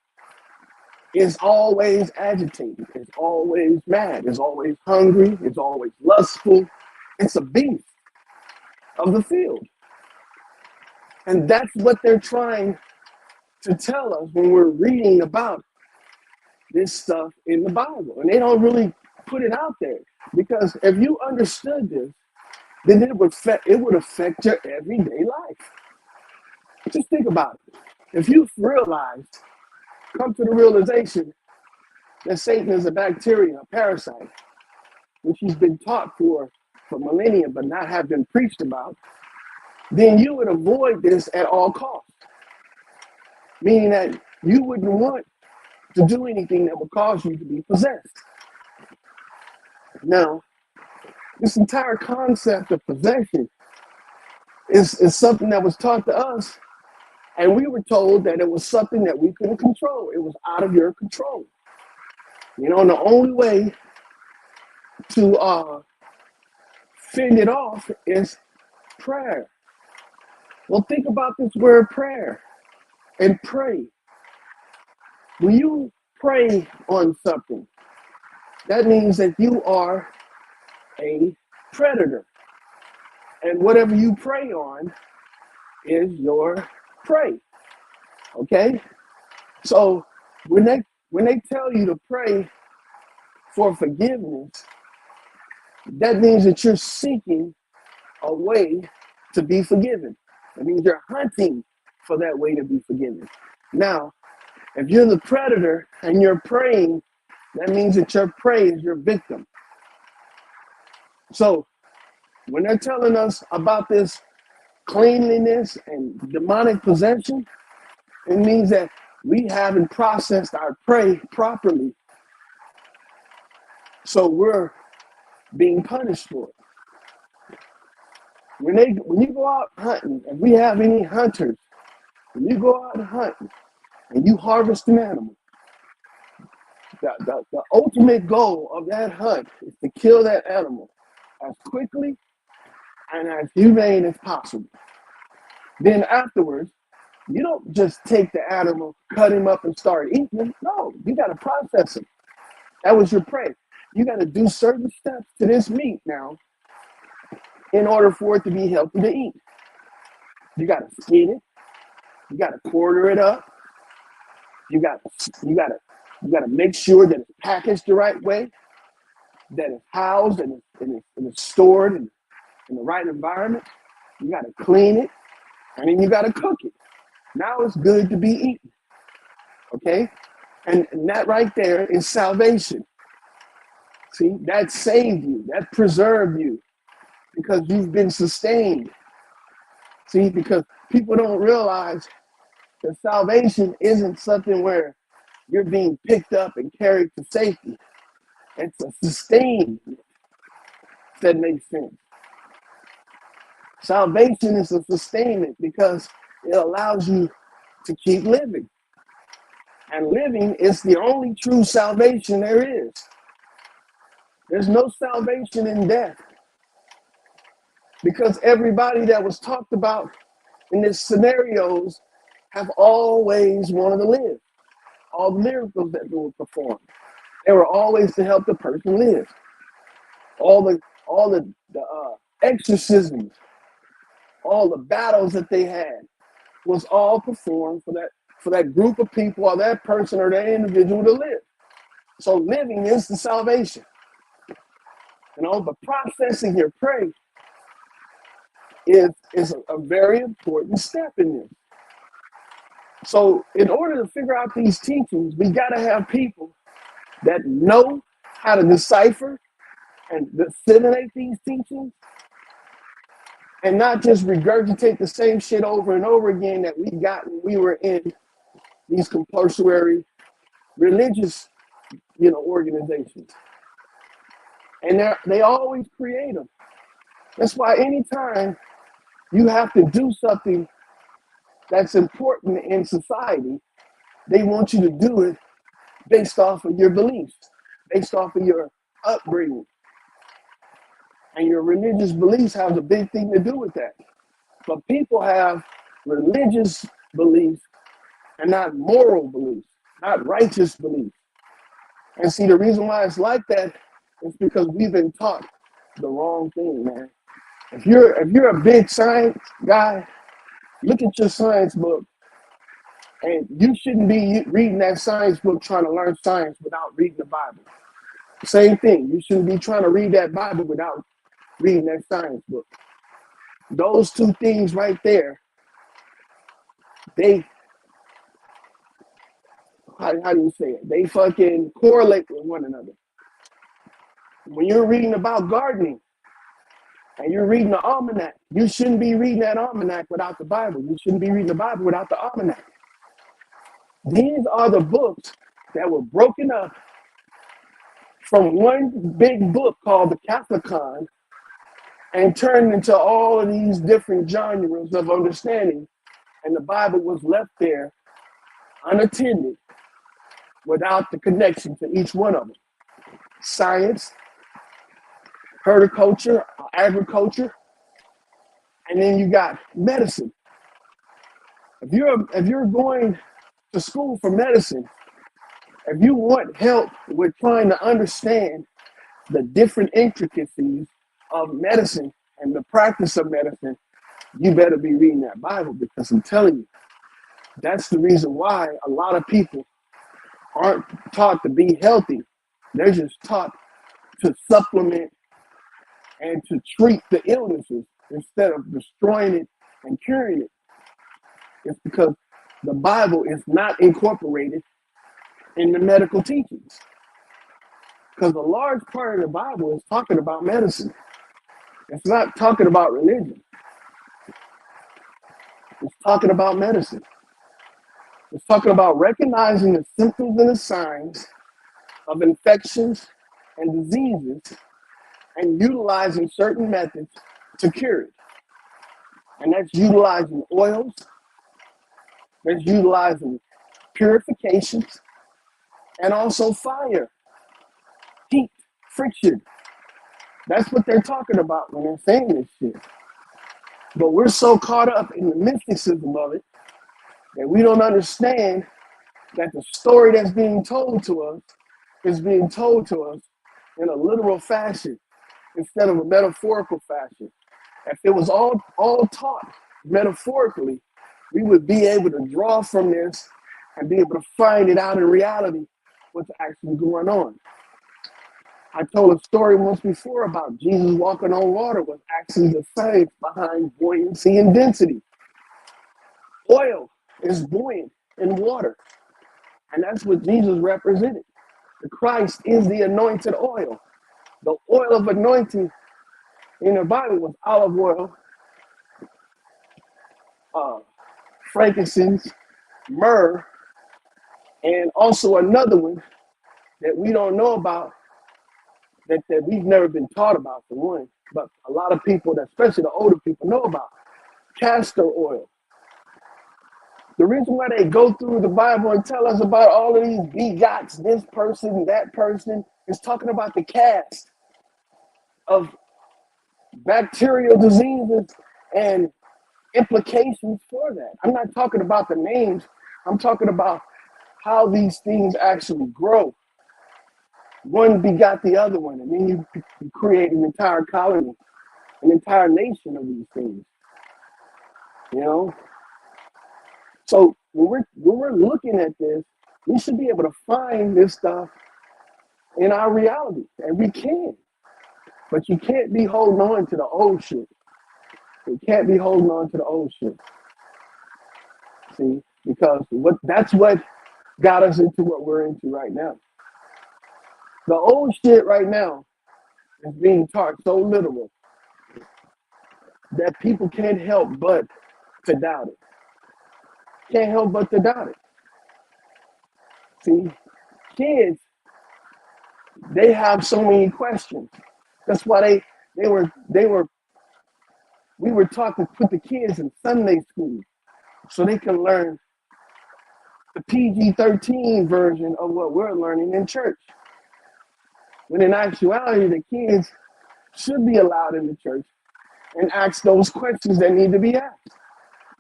is always agitated, it's always mad, it's always hungry, it's always lustful. It's a beast of the field. And that's what they're trying to tell us when we're reading about this stuff in the Bible. And they don't really put it out there. Because if you understood this, then it would affect your everyday life. Just think about it. If you've come to the realization that Satan is a bacteria, a parasite, which he's been taught for millennia but not have been preached about, then you would avoid this at all costs. Meaning that you wouldn't want to do anything that would cause you to be possessed. Now, this entire concept of possession is something that was taught to us, and we were told that it was something that we couldn't control. It was out of your control. And the only way to fend it off is prayer. Well, think about this word prayer and pray. When you prey on something, that means that you are a predator. And whatever you prey on is your prey. Okay? So when they tell you to pray for forgiveness, that means that you're seeking a way to be forgiven. That means you're hunting for that way to be forgiven. Now, if you're the predator and you're preying, that means that your prey is your victim. So when they're telling us about this cleanliness and demonic possession, it means that we haven't processed our prey properly. So we're being punished for it. When you go out hunting, if we have any hunters, when you go out hunting and you harvest an animal, the ultimate goal of that hunt is to kill that animal as quickly and as humane as possible. Then afterwards, you don't just take the animal, cut him up, and start eating him. No, you got to process him. That was your prey. You got to do certain steps to this meat now in order for it to be healthy to eat. You got to skin it. You got to quarter it up. You got to make sure that it's packaged the right way, that it's housed and it's stored in the right environment. You got to clean it, and then you got to cook it. Now it's good to be eaten. Okay? And that right there is salvation. See, that saved you, that preserved you, because you've been sustained. See, because people don't realize that salvation isn't something where you're being picked up and carried to safety. It's a sustained, if that makes sense. Salvation is a sustainment because it allows you to keep living. And living is the only true salvation there is. There's no salvation in death. Because everybody that was talked about in these scenarios have always wanted to live. All the miracles that were performed, they were always to help the person live. All the exorcisms, all the battles that they had was all performed for that group of people or that person or that individual to live. So living is the salvation. But processing your prey is a very important step in this. So in order to figure out these teachings, we got to have people that know how to decipher and disseminate these teachings and not just regurgitate the same shit over and over again that we got when we were in these compulsory religious, organizations. And they always create them. That's why anytime you have to do something that's important in society, they want you to do it based off of your beliefs, based off of your upbringing. And your religious beliefs have a big thing to do with that. But people have religious beliefs and not moral beliefs, not righteous beliefs. And see, the reason why it's like that is because we've been taught the wrong thing, man. If you're a big science guy, look at your science book. And you shouldn't be reading that science book trying to learn science without reading the Bible. Same thing. You shouldn't be trying to read that Bible without reading that science book. Those two things right there, how do you say it? They fucking correlate with one another. When you're reading about gardening and you're reading the almanac, you shouldn't be reading that almanac without the Bible. You shouldn't be reading the Bible without the almanac. These are the books that were broken up from one big book called the Catholicon and turned into all of these different genres of understanding. And the Bible was left there unattended without the connection to each one of them. Science, horticulture, agriculture, and then you got medicine. If you're going to school for medicine If you want help with trying to understand the different intricacies of medicine and the practice of medicine, you better be reading that Bible, because I'm telling you, that's the reason why a lot of people aren't taught to be healthy. They're just taught to supplement and to treat the illnesses instead of destroying it and curing it. It's because the Bible is not incorporated in the medical teachings. Because a large part of the Bible is talking about medicine. It's not talking about religion. It's talking about medicine. It's talking about recognizing the symptoms and the signs of infections and diseases and utilizing certain methods to cure it. And that's utilizing oils, that's utilizing purifications, and also fire, heat, friction. That's what they're talking about when they're saying this shit. But we're so caught up in the mysticism of it that we don't understand that the story that's being told to us is being told to us in a literal fashion instead of a metaphorical fashion. If it was all taught metaphorically, we would be able to draw from this and be able to find it out in reality what's actually going on. I told a story once before about Jesus walking on water was actually the science behind buoyancy and density. Oil is buoyant in water, and that's what Jesus represented. The Christ is the anointed oil. The oil of anointing in the Bible was olive oil, frankincense, myrrh, and also another one that we don't know about, that we've never been taught about, for one, but a lot of people, especially the older people, know about castor oil. The reason why they go through the Bible and tell us about all of these begots, this person, that person, is talking about the cast of bacterial diseases and implications for that. I'm not talking about the names. I'm talking about how these things actually grow. One begot the other one, and then you create an entire colony, an entire nation of these things. You know? So when we're looking at this, we should be able to find this stuff in our reality, and we can. But you can't be holding on to the old shit. You can't be holding on to the old shit. See, because that's what got us into what we're into right now. The old shit right now is being taught so literal that people can't help but to doubt it. Can't help but to doubt it. See, kids, they have so many questions. That's why we were taught to put the kids in Sunday school so they can learn the PG-13 version of what we're learning in church. When in actuality, the kids should be allowed in the church and ask those questions that need to be asked.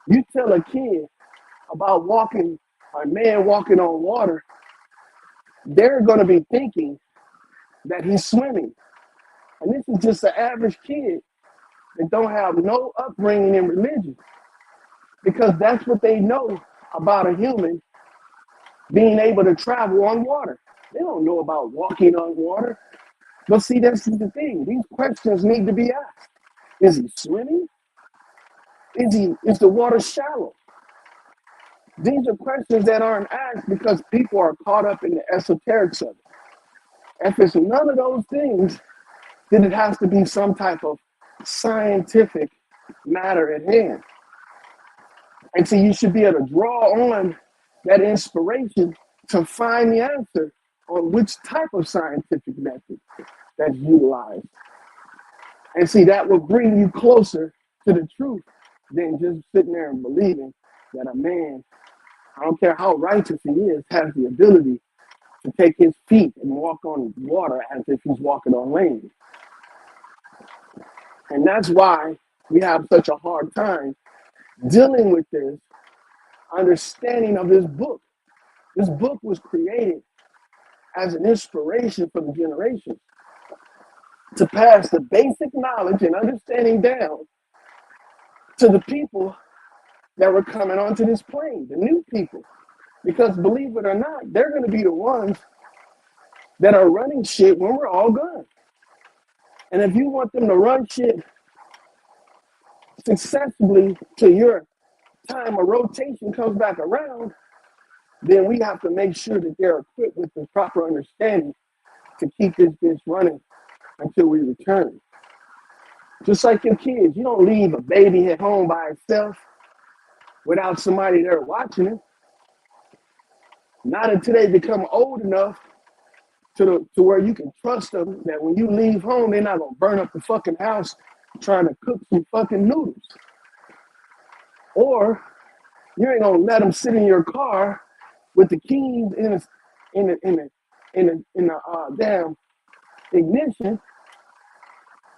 You tell a kid about a man walking on water, they're going to be thinking that he's swimming. And this is just an average kid that don't have no upbringing in religion, because that's what they know about a human being able to travel on water. They don't know about walking on water. But see, that's the thing. These questions need to be asked. Is he swimming? Is the water shallow? These are questions that aren't asked because people are caught up in the esoterics of it. If it's none of those things, then it has to be some type of scientific matter at hand. And so you should be able to draw on that inspiration to find the answer on which type of scientific method that's utilized. And see, that will bring you closer to the truth than just sitting there and believing that a man, I don't care how righteous he is, has the ability to take his feet and walk on water as if he's walking on land. And that's why we have such a hard time dealing with this understanding of this book. This book was created as an inspiration for the generation to pass the basic knowledge and understanding down to the people that were coming onto this plane, the new people. Because believe it or not, they're going to be the ones that are running shit when we're all gone. And if you want them to run shit successfully till your time of rotation comes back around, then we have to make sure that they're equipped with the proper understanding to keep this bitch running until we return. Just like your kids, you don't leave a baby at home by itself without somebody there watching it. Not until they become old enough to where you can trust them that when you leave home, they're not gonna burn up the fucking house trying to cook some fucking noodles. Or you ain't gonna let them sit in your car with the keys in the damn ignition,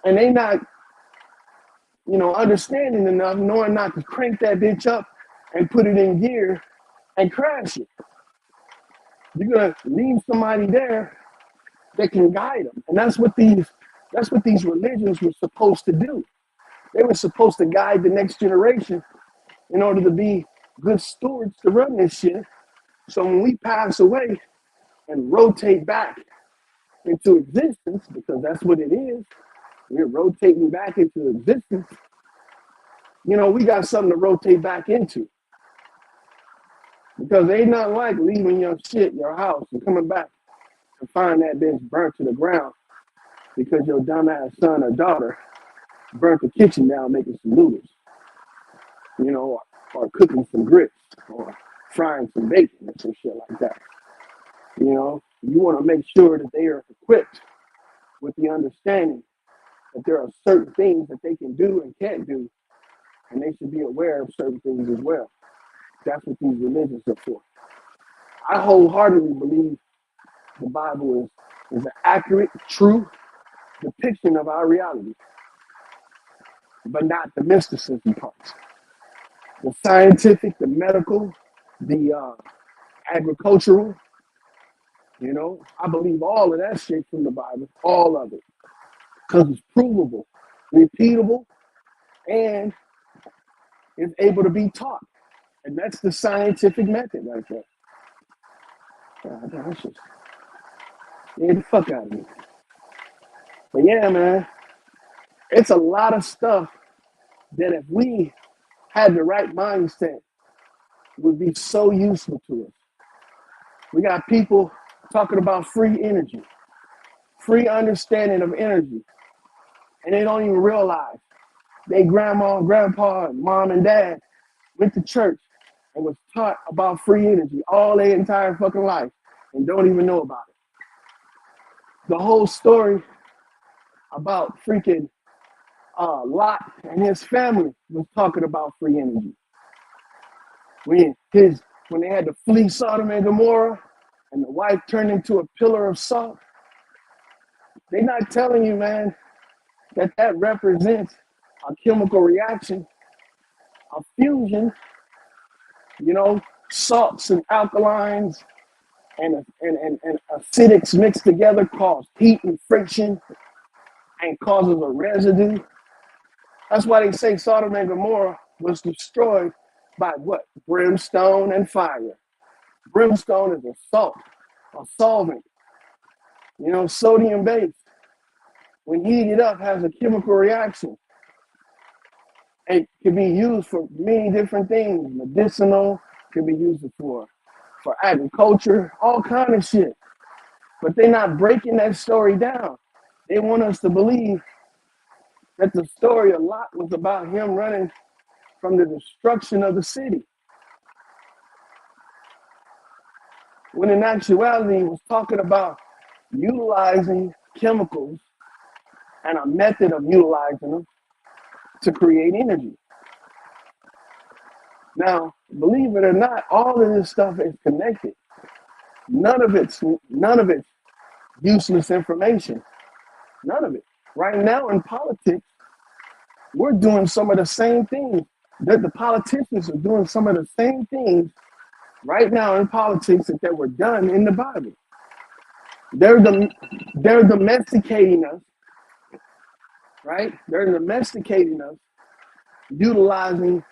and they not, understanding enough, knowing not to crank that bitch up and put it in gear and crash it. You're gonna leave somebody there that can guide them, and that's what these religions were supposed to do. They were supposed to guide the next generation in order to be good stewards to run this shit. So when we pass away and rotate back into existence, because that's what it is, we're rotating back into existence, we got something to rotate back into. Because ain't nothing like leaving your shit, your house, and coming back and find that bitch burnt to the ground because your dumbass son or daughter burnt the kitchen down making some noodles, or cooking some grits, or frying some bacon or some shit like that. You want to make sure that they are equipped with the understanding that there are certain things that they can do and can't do, and they should be aware of certain things as well. That's what these religions are for. I wholeheartedly believe the Bible is an accurate, true depiction of our reality, but not the mysticism parts. The scientific, the medical, the agricultural, I believe all of that shit from the Bible, all of it, because it's provable, repeatable, and it's able to be taught. And that's the scientific method right there. God, that's just get the fuck out of me. But yeah, man, it's a lot of stuff that if we had the right mindset would be so useful to us. We got people talking about free energy, free understanding of energy, and they don't even realize they grandma, grandpa, and mom and dad went to church and was taught about free energy all their entire fucking life and don't even know about it. The whole story about freaking Lot and his family was talking about free energy. When they had to flee Sodom and Gomorrah and the wife turned into a pillar of salt, they're not telling you, man, that represents a chemical reaction, a fusion, salts and alkalines and acidics mixed together cause heat and friction and causes a residue. That's why they say Sodom and Gomorrah was destroyed by what? Brimstone and fire. Brimstone is a salt, a solvent, sodium base. When heated up, has a chemical reaction. It can be used for many different things. Medicinal, can be used for agriculture, all kind of shit. But they're not breaking that story down. They want us to believe that the story a lot was about him running from the destruction of the city. When in actuality, he was talking about utilizing chemicals and a method of utilizing them to create energy. Now, believe it or not, all of this stuff is connected. None of it's useless information. None of it. Right now in politics, we're doing some of the same things that the politicians are doing some of the same things right now in politics that were done in the Bible. They're the they're domesticating us, right? They're domesticating us, utilizing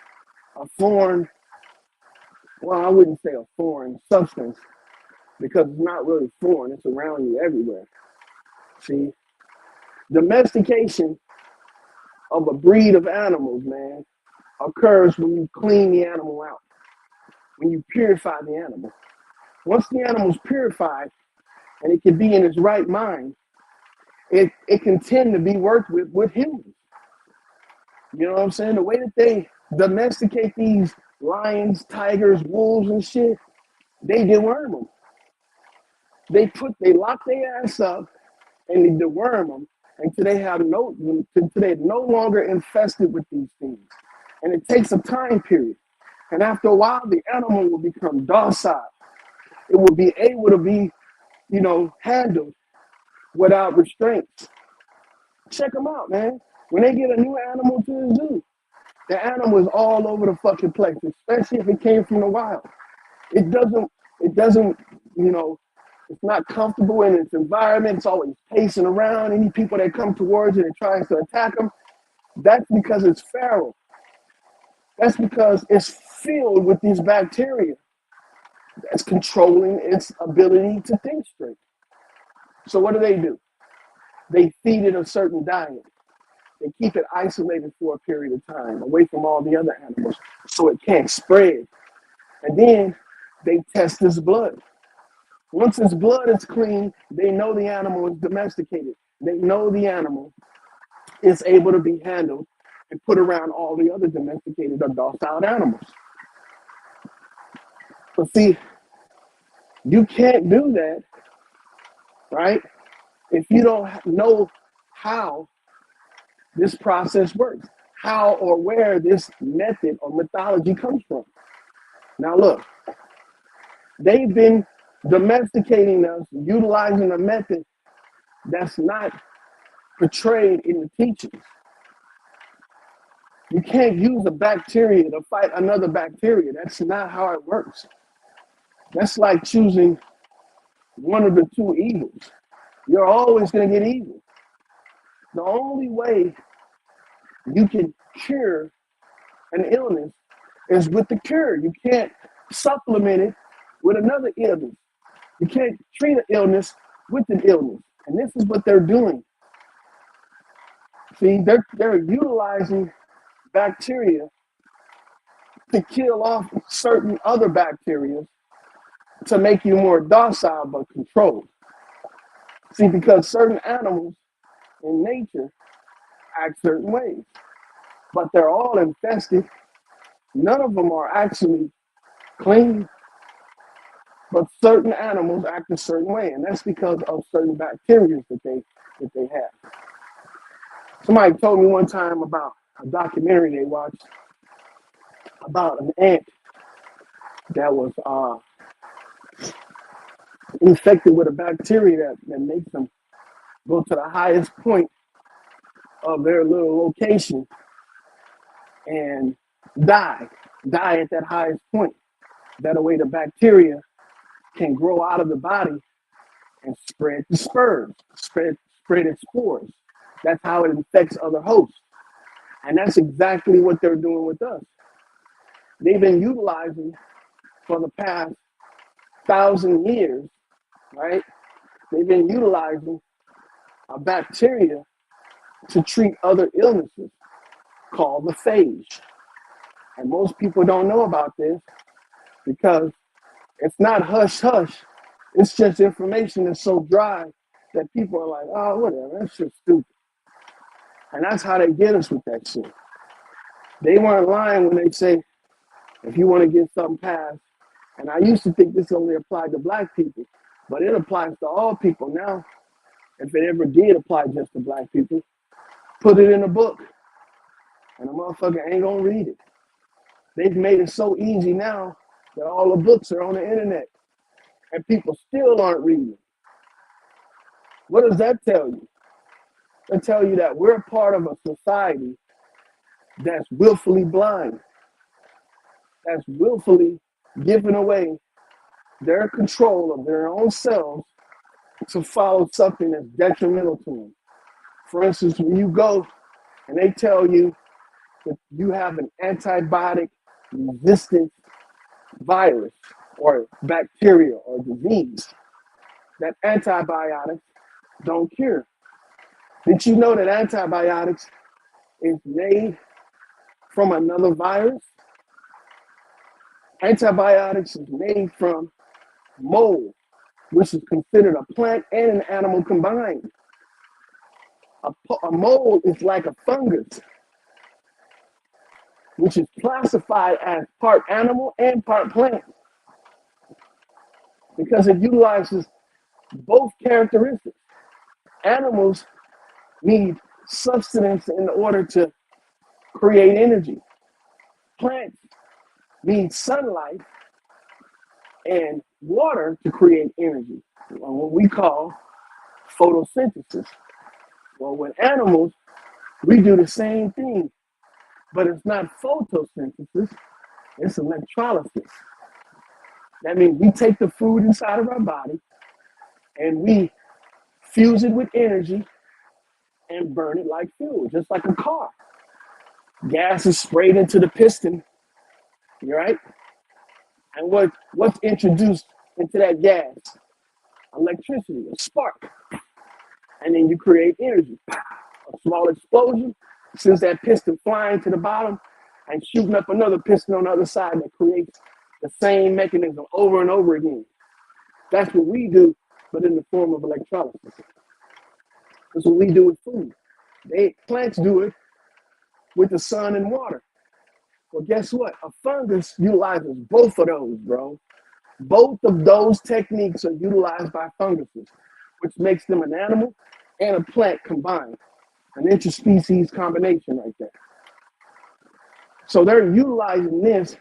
a foreign, well, I wouldn't say a foreign substance because it's not really foreign. It's around you everywhere. See, domestication of a breed of animals, man, occurs when you clean the animal out, when you purify the animal. Once the animal's purified and it can be in its right mind, it can tend to be worked with humans. You know what I'm saying? The way that they domesticate these lions, tigers, wolves, and shit, they deworm them. They lock their ass up and they deworm them until they're no longer infested with these things. And it takes a time period. And after a while, the animal will become docile. It will be able to be, handled without restraints. Check them out, man. When they get a new animal to the zoo, the animal is all over the fucking place, especially if it came from the wild. It doesn't, it doesn't, you know, it's not comfortable in its environment. It's always pacing around. Any people that come towards it and tries to attack them, that's because it's feral. That's because it's filled with these bacteria that's controlling its ability to think straight. So what do? They feed it a certain diet. They keep it isolated for a period of time, away from all the other animals, so it can't spread. And then they test its blood. Once its blood is clean, they know the animal is domesticated. They know the animal is able to be handled and put around all the other domesticated or docile animals. But see, you can't do that, right? If you don't know how this process works, how or where this method or methodology comes from. Now, look, they've been domesticating us, utilizing a method that's not portrayed in the teachings. You can't use a bacteria to fight another bacteria. That's not how it works. That's like choosing one of the two evils. You're always going to get evil. The only way you can cure an illness is with the cure. You can't supplement it with another illness. You can't treat an illness with an illness. And this is what they're doing. See, they're utilizing bacteria to kill off certain other bacteria to make you more docile but controlled. See, because certain animals in nature act certain ways, but they're all infested. None of them are actually clean, but certain animals act a certain way, and that's because of certain bacteria that they have. Somebody told me one time about a documentary they watched about an ant that was infected with a bacteria that makes them go to the highest point of their little location and die at that highest point. That way the bacteria can grow out of the body and spread the spurs, spread its spores. That's how it infects other hosts. And that's exactly what they're doing with us. They've been utilizing for the past 1,000 years, right? They've been utilizing a bacteria to treat other illnesses called the phage. And most people don't know about this because it's not hush hush. It's just information that's so dry that people are like, oh, whatever, that's just stupid. And that's how they get us with that shit. They weren't lying when they say, if you want to get something passed, and I used to think this only applied to black people, but it applies to all people now. If it ever did apply just to black people, put it in a book, and a motherfucker ain't gonna read it. They've made it so easy now that all the books are on the internet, and people still aren't reading. What does that tell you? That tell you that we're part of a society that's willfully blind, that's willfully giving away their control of their own selves to follow something that's detrimental to them. For instance, when you go and they tell you that you have an antibiotic resistant virus or bacteria or disease, that antibiotics don't cure. Did you know that antibiotics is made from another virus? Antibiotics is made from mold, which is considered a plant and an animal combined. A mold is like a fungus, which is classified as part animal and part plant because it utilizes both characteristics. Animals need sustenance in order to create energy. Plants need sunlight and water to create energy, or what we call photosynthesis. Well, with animals, we do the same thing, but it's not photosynthesis, it's electrolysis. That means we take the food inside of our body and we fuse it with energy and burn it like fuel, just like a car. Gas is sprayed into the piston, right? And what's introduced into that gas? Electricity, a spark. And then you create energy. A small explosion sends that piston flying to the bottom and shooting up another piston on the other side that creates the same mechanism over and over again. That's what we do, but in the form of electrolysis. That's what we do with food. Plants do it with the sun and water. Well, guess what? A fungus utilizes both of those, bro. Both of those techniques are utilized by funguses, which makes them an animal and a plant combined, an interspecies combination right there. So they're utilizing this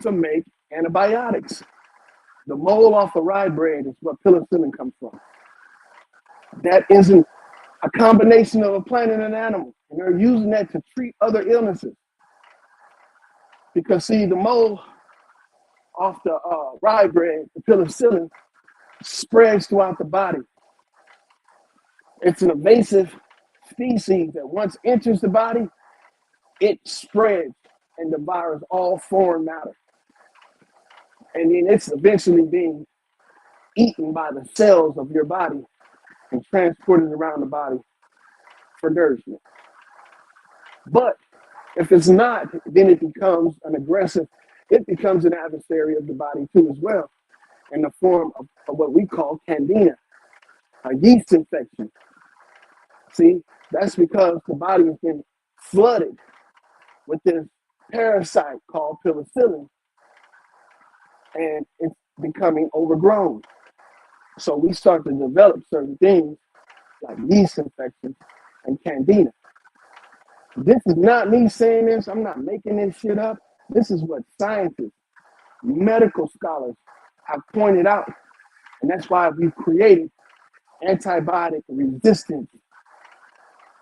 to make antibiotics. The mold off of rye bread is what penicillin comes from. That isn't a combination of a plant and an animal, and they're using that to treat other illnesses. Because see, the mold off the rye bread, the penicillin, spreads throughout the body. It's an invasive species that once enters the body, it spreads and devours all foreign matter. And then it's eventually being eaten by the cells of your body and transported around the body for nourishment. But if it's not, then it becomes it becomes an adversary of the body too as well, in the form of what we call candida, a yeast infection. See, that's because the body has been flooded with this parasite called penicillin, and it's becoming overgrown. So we start to develop certain things like yeast infections and candida. This is not me saying this. I'm not making this shit up. This is what scientists, medical scholars have pointed out. And that's why we've created antibiotic resistant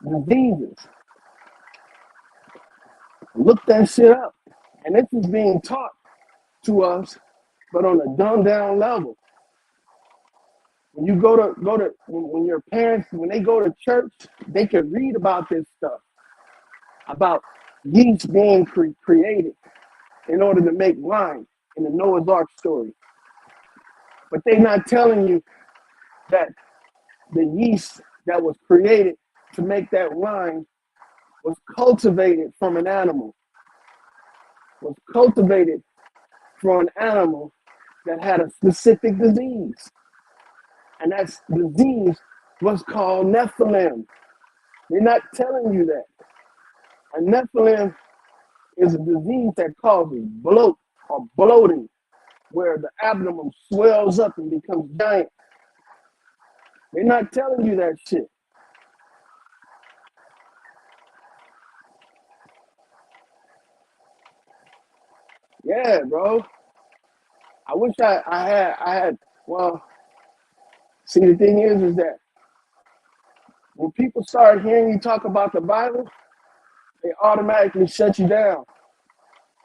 diseases. Look that shit up. And this is being taught to us, but on a dumbed down level. When you when your parents, when they go to church, they can read about this stuff, about yeast being created in order to make wine in the Noah's Ark story. But they're not telling you that the yeast that was created to make that wine was cultivated from an animal, that had a specific disease. And that disease was called Nephilim. They're not telling you that. And Nephilim is a disease that causes bloat or bloating, where the abdomen swells up and becomes giant. They're not telling you that shit. Yeah, bro. I wish I had, well, see, the thing is that when people start hearing you talk about the Bible, they automatically shut you down.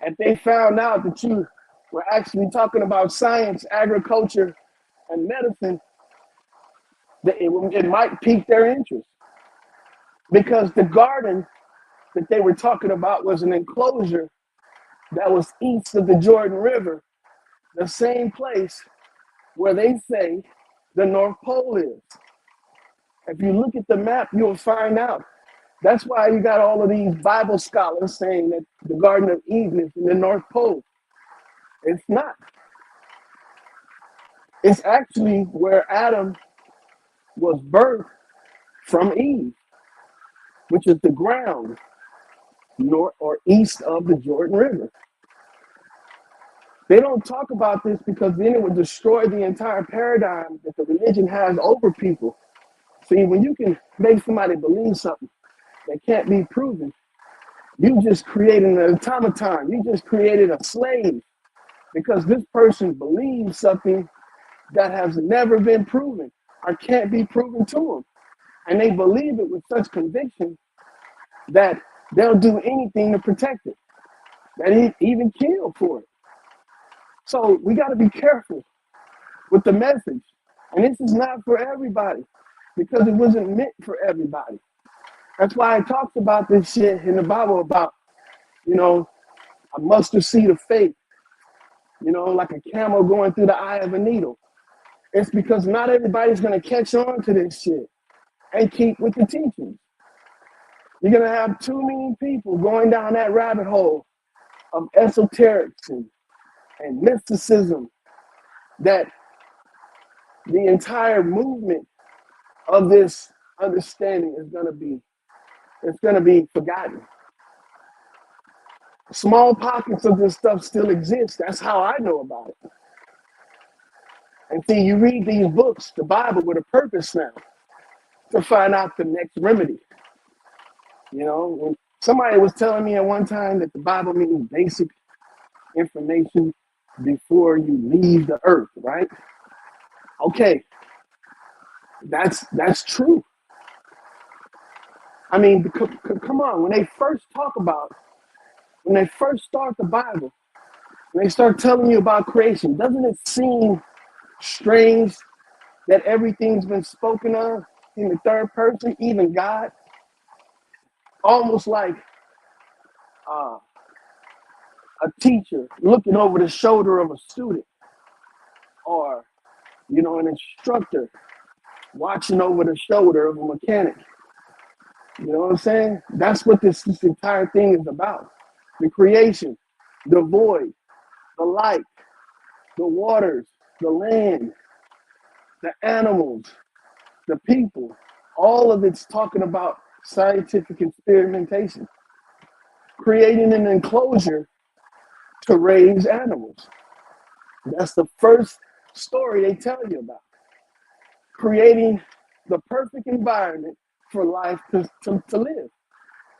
If they found out that you were actually talking about science, agriculture, and medicine, It might pique their interest because the garden that they were talking about was an enclosure that was east of the Jordan River, the same place where they say the North Pole is. If you look at the map, you'll find out. That's why you got all of these Bible scholars saying that the Garden of Eden is in the North Pole. It's not. It's actually where Adam was birthed from Eve, which is the ground north or east of the Jordan River. They don't talk about this because then it would destroy the entire paradigm that the religion has over people. See, when you can make somebody believe something that can't be proven, you just created an automaton. You just created a slave because this person believes something that has never been proven or can't be proven to them. And they believe it with such conviction that they'll do anything to protect it, that he even kill for it. So we got to be careful with the message. And this is not for everybody because it wasn't meant for everybody. That's why it talks about this shit in the Bible about, a mustard seed of faith, like a camel going through the eye of a needle. It's because not everybody's going to catch on to this shit and keep with the teachings. You're going to have too many people going down that rabbit hole of esoterics and mysticism that the entire movement of this understanding is going to be forgotten. Small pockets of this stuff still exist. That's how I know about it. And see, you read these books, the Bible, with a purpose now to find out the next remedy. When somebody was telling me at one time that the Bible means basic information before you leave the earth, right? Okay, that's true. I mean, come on, when they first start the Bible, when they start telling you about creation, doesn't it seem strange that everything's been spoken of in the third person, even God? Almost like a teacher looking over the shoulder of a student, or an instructor watching over the shoulder of a mechanic. You know what I'm saying? That's what this entire thing is about. The creation, the void, the light, the waters, the land, the animals, the people. All of it's talking about scientific experimentation, creating an enclosure to raise animals. That's the first story they tell you about. Creating the perfect environment for life to live.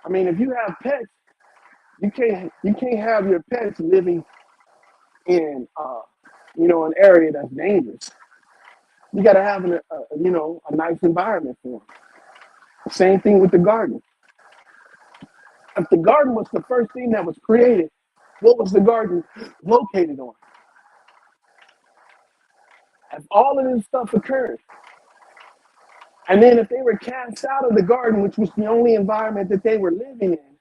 I mean, if you have pets, you can't have your pets living in an area that's dangerous. You got to have a nice environment for them. Same thing with the garden. If the garden was the first thing that was created, what was the garden located on? If all of this stuff occurred, and then if they were cast out of the garden, which was the only environment that they were living in,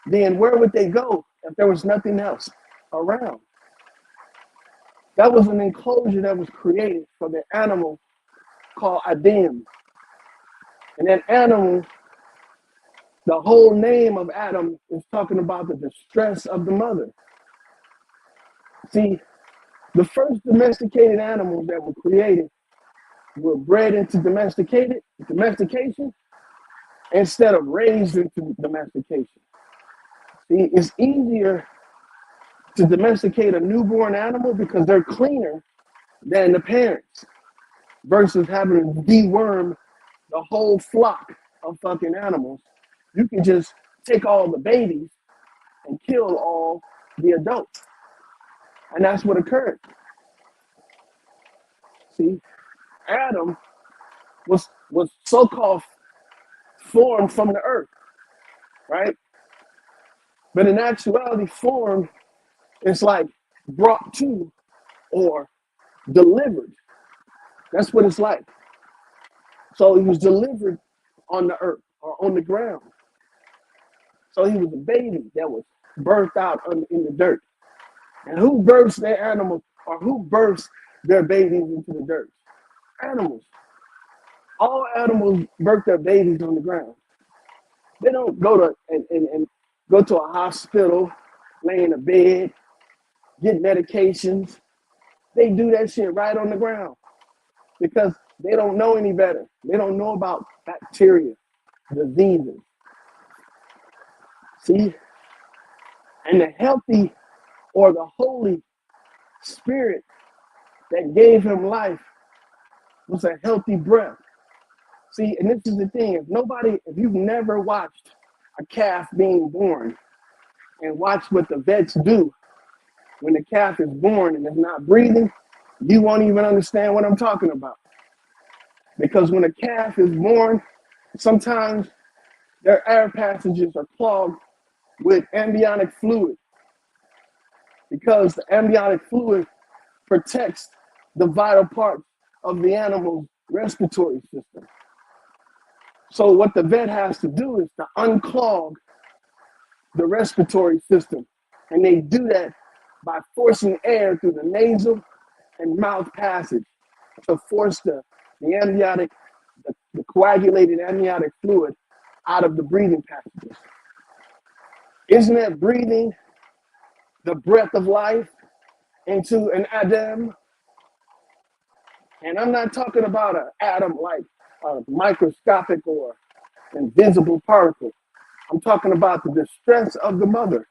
then where would they go if there was nothing else around? That was an enclosure that was created for the animal called Adam. And that animal, the whole name of Adam is talking about the distress of the mother. See, the first domesticated animals that were created were bred into domestication instead of raised into domestication. See, it's easier to domesticate a newborn animal because they're cleaner than the parents versus having to deworm the whole flock of fucking animals. You can just take all the babies and kill all the adults. And that's what occurred. See, Adam was so-called formed from the earth, right? But in actuality, formed is like brought to or delivered. That's what it's like. So he was delivered on the earth or on the ground. So he was a baby that was birthed out in the dirt. And who births their animals or who births their babies into the dirt? Animals. All animals birth their babies on the ground. They don't go to and go to a hospital, lay in a bed, get medications. They do that shit right on the ground because they don't know any better. They don't know about bacteria, diseases. See? And the healthy or the Holy Spirit that gave him life was a healthy breath. See, and this is the thing, if you've never watched a calf being born and watched what the vets do when the calf is born and is not breathing, you won't even understand what I'm talking about. Because when a calf is born, sometimes their air passages are clogged with amniotic fluid because the amniotic fluid protects the vital parts of the animal's respiratory system. So what the vet has to do is to unclog the respiratory system. And they do that by forcing air through the nasal and mouth passage to force the amniotic, the coagulated amniotic fluid out of the breathing passages. Isn't that breathing the breath of life into an Adam? And I'm not talking about an atom like a microscopic or invisible particle. I'm talking about the distress of the mother.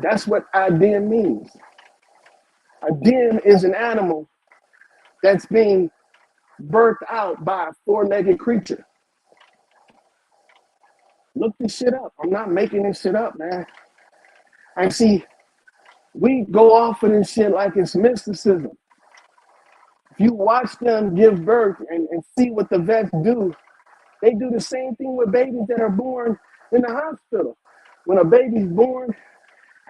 That's what Adam means. Adam is an animal that's being birthed out by a four-legged creature. Look this shit up. I'm not making this shit up, man. And see, we go off of this shit like it's mysticism. If you watch them give birth and see what the vets do, they do the same thing with babies that are born in the hospital. When a baby's born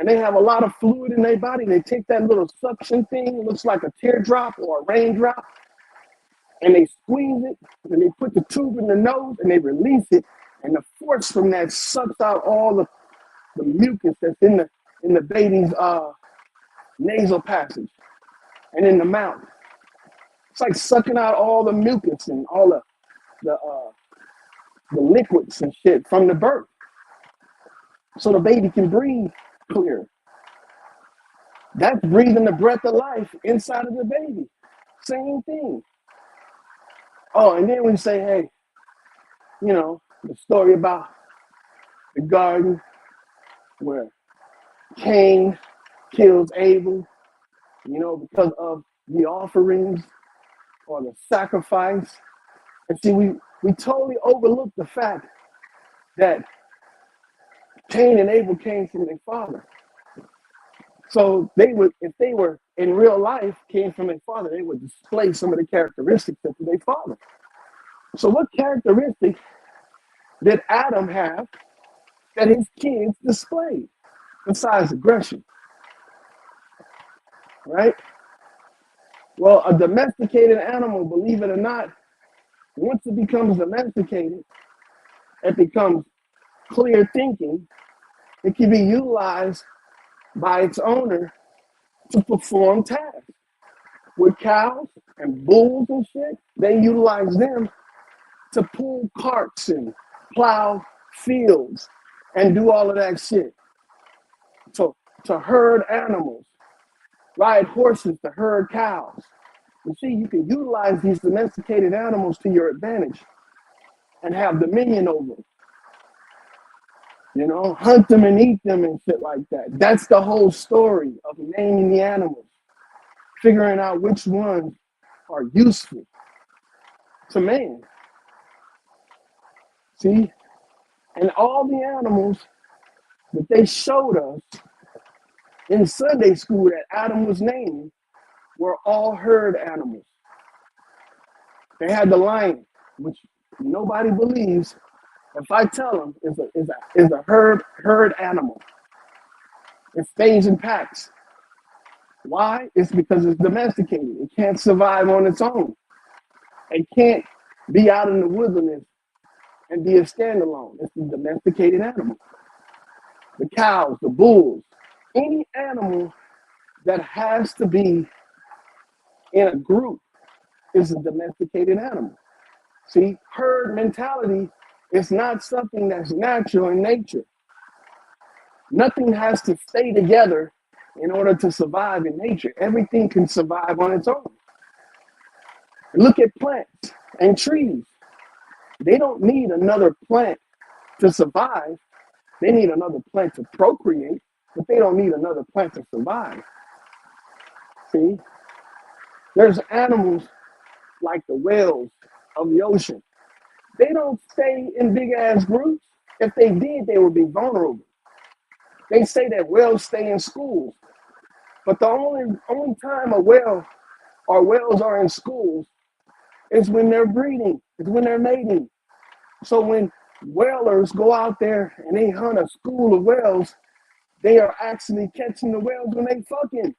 and they have a lot of fluid in their body, they take that little suction thing, it looks like a teardrop or a raindrop, and they squeeze it, and they put the tube in the nose, and they release it, and the force from that sucks out all the mucus that's in the baby's nasal passage and in the mouth. It's like sucking out all the mucus and all the liquids and shit from the birth, so the baby can breathe clear. That's breathing the breath of life inside of the baby. Same thing. Oh, and then we say, hey, you know, the story about the garden where Cain kills Abel, you know, because of the offerings or the sacrifice. And see, we totally overlook the fact that Cain and Abel came from their father. So they would, if they were in real life, came from their father, they would display some of the characteristics of their father. So what characteristic did Adam have that his kids displayed besides aggression? Right? Well, a domesticated animal, believe it or not, once it becomes domesticated, it becomes clear thinking. It can be utilized by its owner to perform tasks. With cows and bulls and shit, they utilize them to pull carts and plow fields and do all of that shit. To herd animals, ride horses to herd cows. You see, you can utilize these domesticated animals to your advantage and have dominion over them. You know, hunt them and eat them and shit like that. That's the whole story of naming the animals, figuring out which ones are useful to man. See? And all the animals that they showed us in Sunday school that Adam was naming were all herd animals. They had the lion, which nobody believes. If I tell them is a herd animal. It stays in packs. Why? It's because it's domesticated. It can't survive on its own. It can't be out in the wilderness and be a standalone. It's a domesticated animal. The cows, the bulls, any animal that has to be in a group is a domesticated animal. See, herd mentality is not something that's natural in nature. Nothing has to stay together in order to survive in nature. Everything can survive on its own. Look at plants and trees. They don't need another plant to survive. They need another plant to procreate, but they don't need another plant to survive. See, there's animals like the whales of the ocean. They don't stay in big ass groups. If they did, they would be vulnerable. They say that whales stay in schools, but the only time a whale or whales are in schools is when they're breeding, is when they're mating. So when whalers go out there and they hunt a school of whales, they are actually catching the whales when they fucking,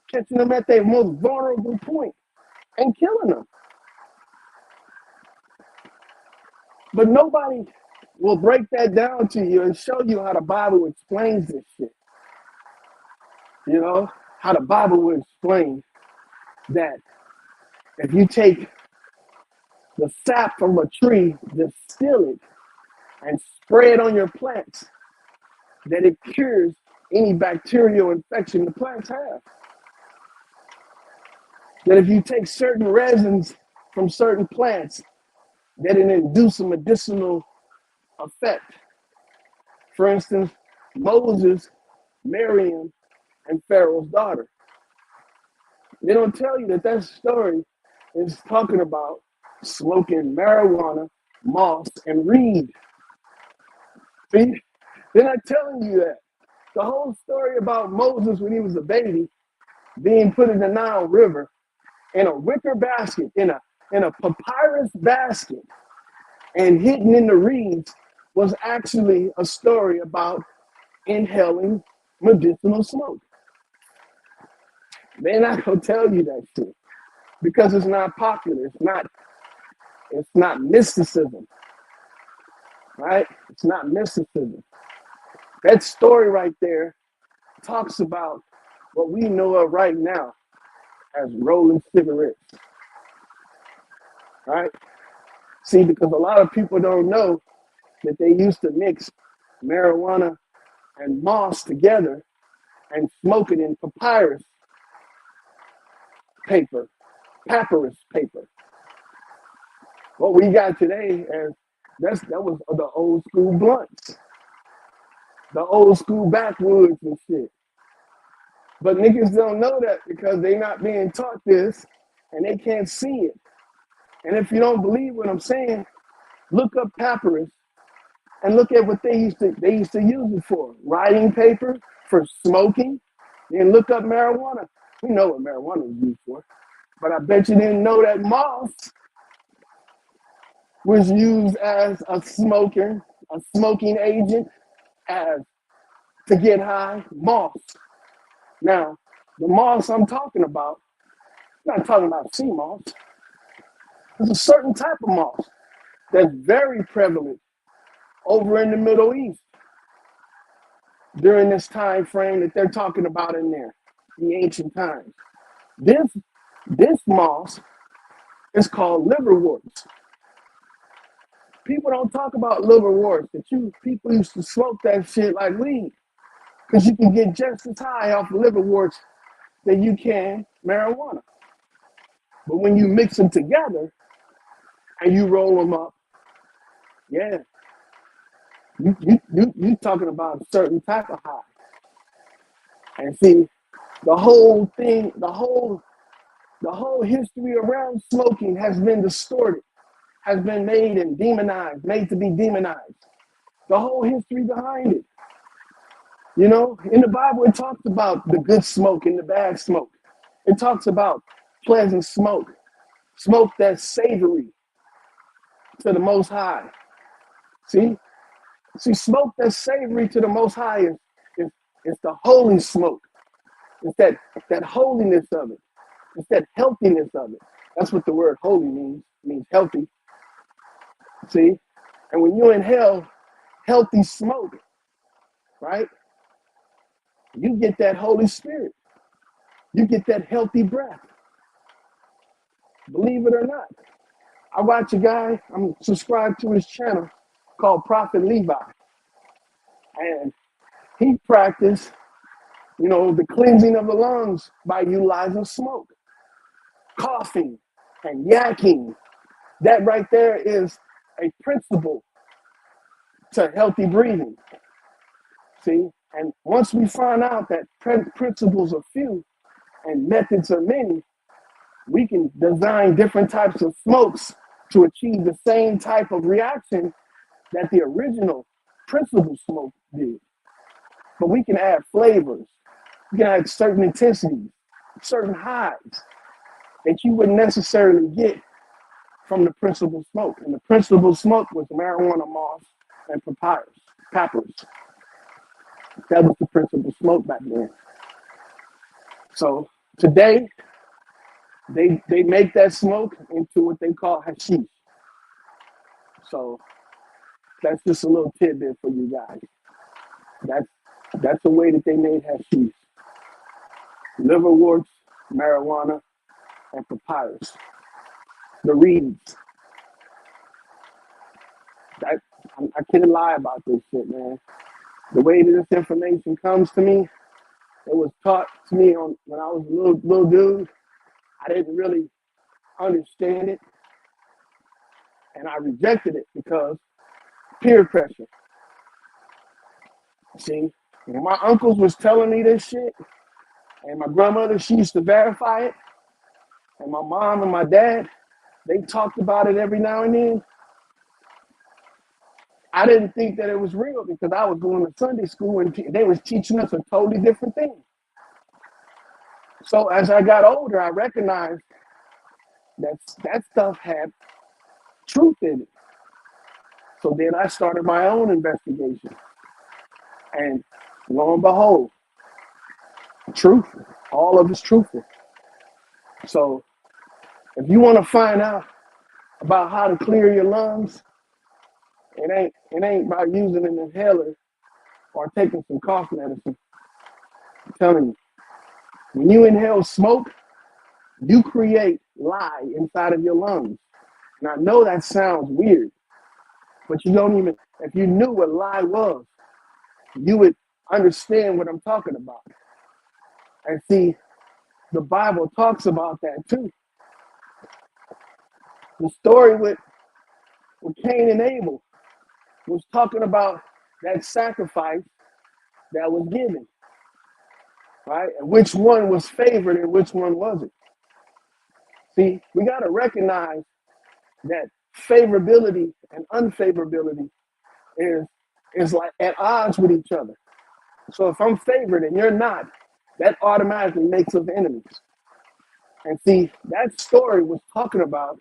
catching them at their most vulnerable point and killing them. But nobody will break that down to you and show you how the Bible explains this shit. You know, how the Bible will explain that if you take the sap from a tree, distill it, and spray it on your plants, that it cures any bacterial infection the plants have. That if you take certain resins from certain plants, that it induce a medicinal effect. For instance, Moses, Miriam, and Pharaoh's daughter. They don't tell you that that story is talking about smoking marijuana, moss, and reed. See, they're not telling you that. The whole story about Moses when he was a baby being put in the Nile River in a wicker basket, in a papyrus basket, and hidden in the reeds was actually a story about inhaling medicinal smoke. They're not gonna tell you that shit because it's not popular. It's not mysticism, right? It's not mysticism. That story right there talks about what we know of right now as rolling cigarettes, right? See, because a lot of people don't know that they used to mix marijuana and moss together and smoke it in papyrus paper. What we got today is that was the old school blunts, the old school backwoods and shit. But niggas don't know that because they not being taught this and they can't see it. And if you don't believe what I'm saying, look up papyrus and look at what they used to use it for. Writing paper, for smoking. Then look up marijuana. We know what marijuana is used for. But I bet you didn't know that moss was used as a smoking agent, as to get high. Moss. Now, the moss I'm talking about, I'm not talking about sea moss. There's a certain type of moss that's very prevalent over in the Middle East during this time frame that they're talking about in there, the ancient times. This moss is called liverworts. People don't talk about liverworts, that people used to smoke that shit like weed, because you can get just as high off liverworts than you can marijuana. But when you mix them together and you roll them up, yeah, you talking about a certain type of high. And see, the whole thing, the whole history around smoking has been distorted, has been made and demonized, made to be demonized. The whole history behind it. You know, in the Bible, it talks about the good smoke and the bad smoke. It talks about pleasant smoke, smoke that's savory to the Most High. See, smoke that's savory to the Most High is the holy smoke. It's that holiness of it. It's that healthiness of it. That's what the word holy means. It means healthy. See? And when you inhale healthy smoke, right, you get that Holy Spirit. You get that healthy breath. Believe it or not. I watch a guy, I'm subscribed to his channel called Prophet Levi. And he practiced, the cleansing of the lungs by utilizing smoke, coughing, and yakking. That right there is a principle to healthy breathing. See? And once we find out that principles are few and methods are many, we can design different types of smokes to achieve the same type of reaction that the original principle smoke did. But we can add flavors. We can add certain intensities, certain highs that you wouldn't necessarily get from the principal smoke. And the principal smoke was marijuana moss and peppers. That was the principal smoke back then. So today, they make that smoke into what they call hashish. So that's just a little tidbit for you guys. That's the way that they made hashish. Liverworts, marijuana, and papyrus. The reeds. I can't lie about this shit, man. The way that this information comes to me, it was taught to me when I was a little dude. I didn't really understand it, and I rejected it because peer pressure. See, when my uncles was telling me this shit, and my grandmother, she used to verify it, and my mom and my dad, they talked about it every now and then. I didn't think that it was real because I was going to Sunday school and they was teaching us a totally different thing. So as I got older, I recognized that stuff had truth in it. So then I started my own investigation. And lo and behold, truth, all of it's truthful. So if you want to find out about how to clear your lungs, it ain't about using an inhaler or taking some cough medicine. I'm telling you, when you inhale smoke, you create lye inside of your lungs. And I know that sounds weird, but you don't even, if you knew what lye was, you would understand what I'm talking about. And see, the Bible talks about that too. The story with Cain and Abel was talking about that sacrifice that was given, right? And which one was favored and which one wasn't. See, we got to recognize that favorability and unfavorability is like at odds with each other. So if I'm favored and you're not, that automatically makes us enemies. And see, that story was talking about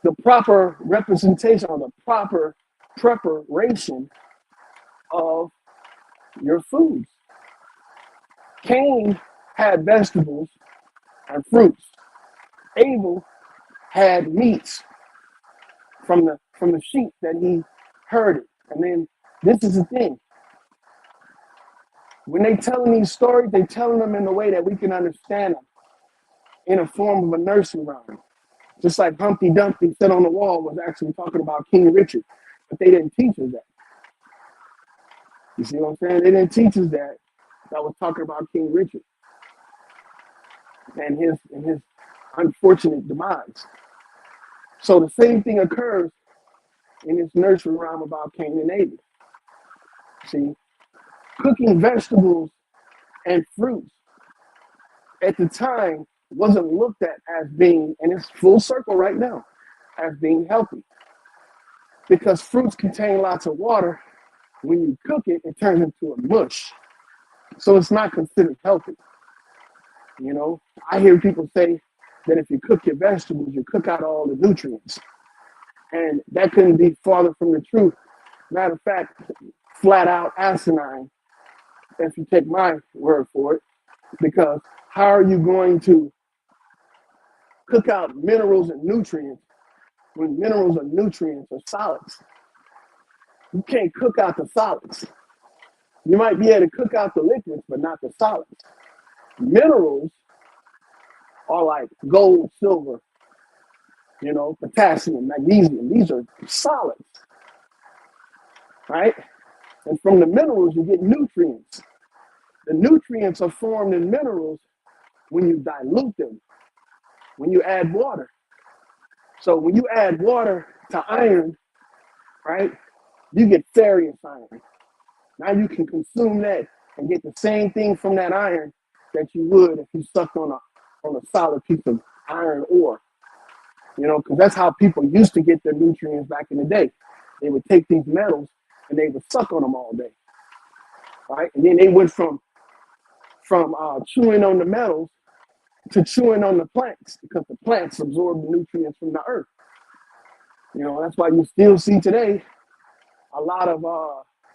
the proper representation or the proper preparation of your foods. Cain had vegetables and fruits. Abel had meats from the sheep that he herded. And then this is the thing. When they telling these stories, they telling them in a way that we can understand them in a form of a nursery rhyme. Just like Humpty Dumpty sat on the wall was actually talking about King Richard, but they didn't teach us that. You see what I'm saying? They didn't teach us that. That was talking about King Richard and his unfortunate demise. So the same thing occurs in this nursery rhyme about Cain and Abel. See, cooking vegetables and fruits at the time wasn't looked at as being, and it's full circle right now, as being healthy. Because fruits contain lots of water. When you cook it, it turns into a mush. So it's not considered healthy. You know, I hear people say that if you cook your vegetables, you cook out all the nutrients. And that couldn't be farther from the truth. Matter of fact, flat out asinine, if you take my word for it, because how are you going to cook out minerals and nutrients when minerals or nutrients or solids. You can't cook out the solids. You might be able to cook out the liquids, but not the solids. Minerals are like gold, silver, potassium, magnesium. These are solids, right? And from the minerals, you get nutrients. The nutrients are formed in minerals when you dilute them, when you add water. So when you add water to iron, right, you get ferrous iron. Now you can consume that and get the same thing from that iron that you would if you sucked on a solid piece of iron ore. Because that's how people used to get their nutrients back in the day. They would take these metals and they would suck on them all day, right? And then they went from chewing on the metals to chewing on the plants because the plants absorb the nutrients from the earth. That's why you still see today a lot of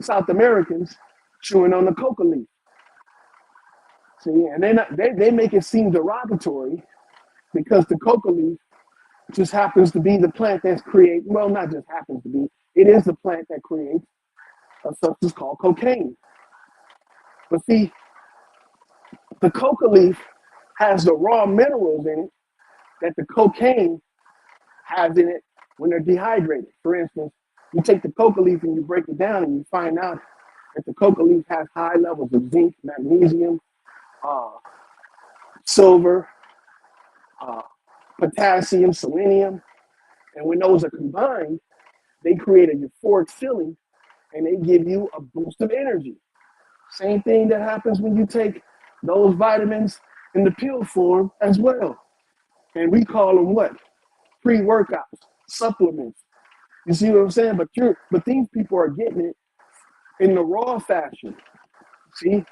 South Americans chewing on the coca leaf. See, and they make it seem derogatory because the coca leaf just happens to be the plant that's not just happens to be, it is the plant that creates a substance called cocaine. But see, the coca leaf has the raw minerals in it that the cocaine has in it when they're dehydrated. For instance, you take the coca leaf and you break it down and you find out that the coca leaf has high levels of zinc, magnesium, silver, potassium, selenium. And when those are combined, they create a euphoric feeling and they give you a boost of energy. Same thing that happens when you take those vitamins in the pill form as well. And we call them what? Pre-workouts, supplements. You see what I'm saying? But these people are getting it in the raw fashion. See?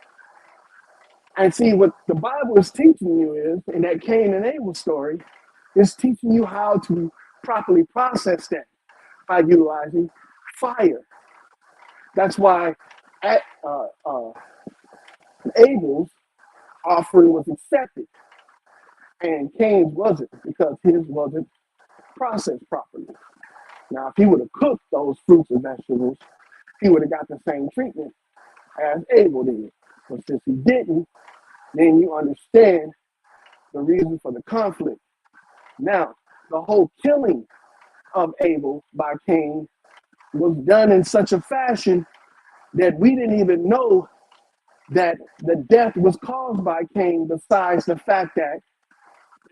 And see what the Bible is teaching you is, in that Cain and Abel story, is teaching you how to properly process that by utilizing fire. That's why Abel's offering was accepted and Cain's wasn't, because his wasn't processed properly. Now, if he would have cooked those fruits and vegetables, he would have got the same treatment as Abel did. But since he didn't, then you understand the reason for the conflict. Now, the whole killing of Abel by Cain was done in such a fashion that we didn't even know that the death was caused by Cain, besides the fact that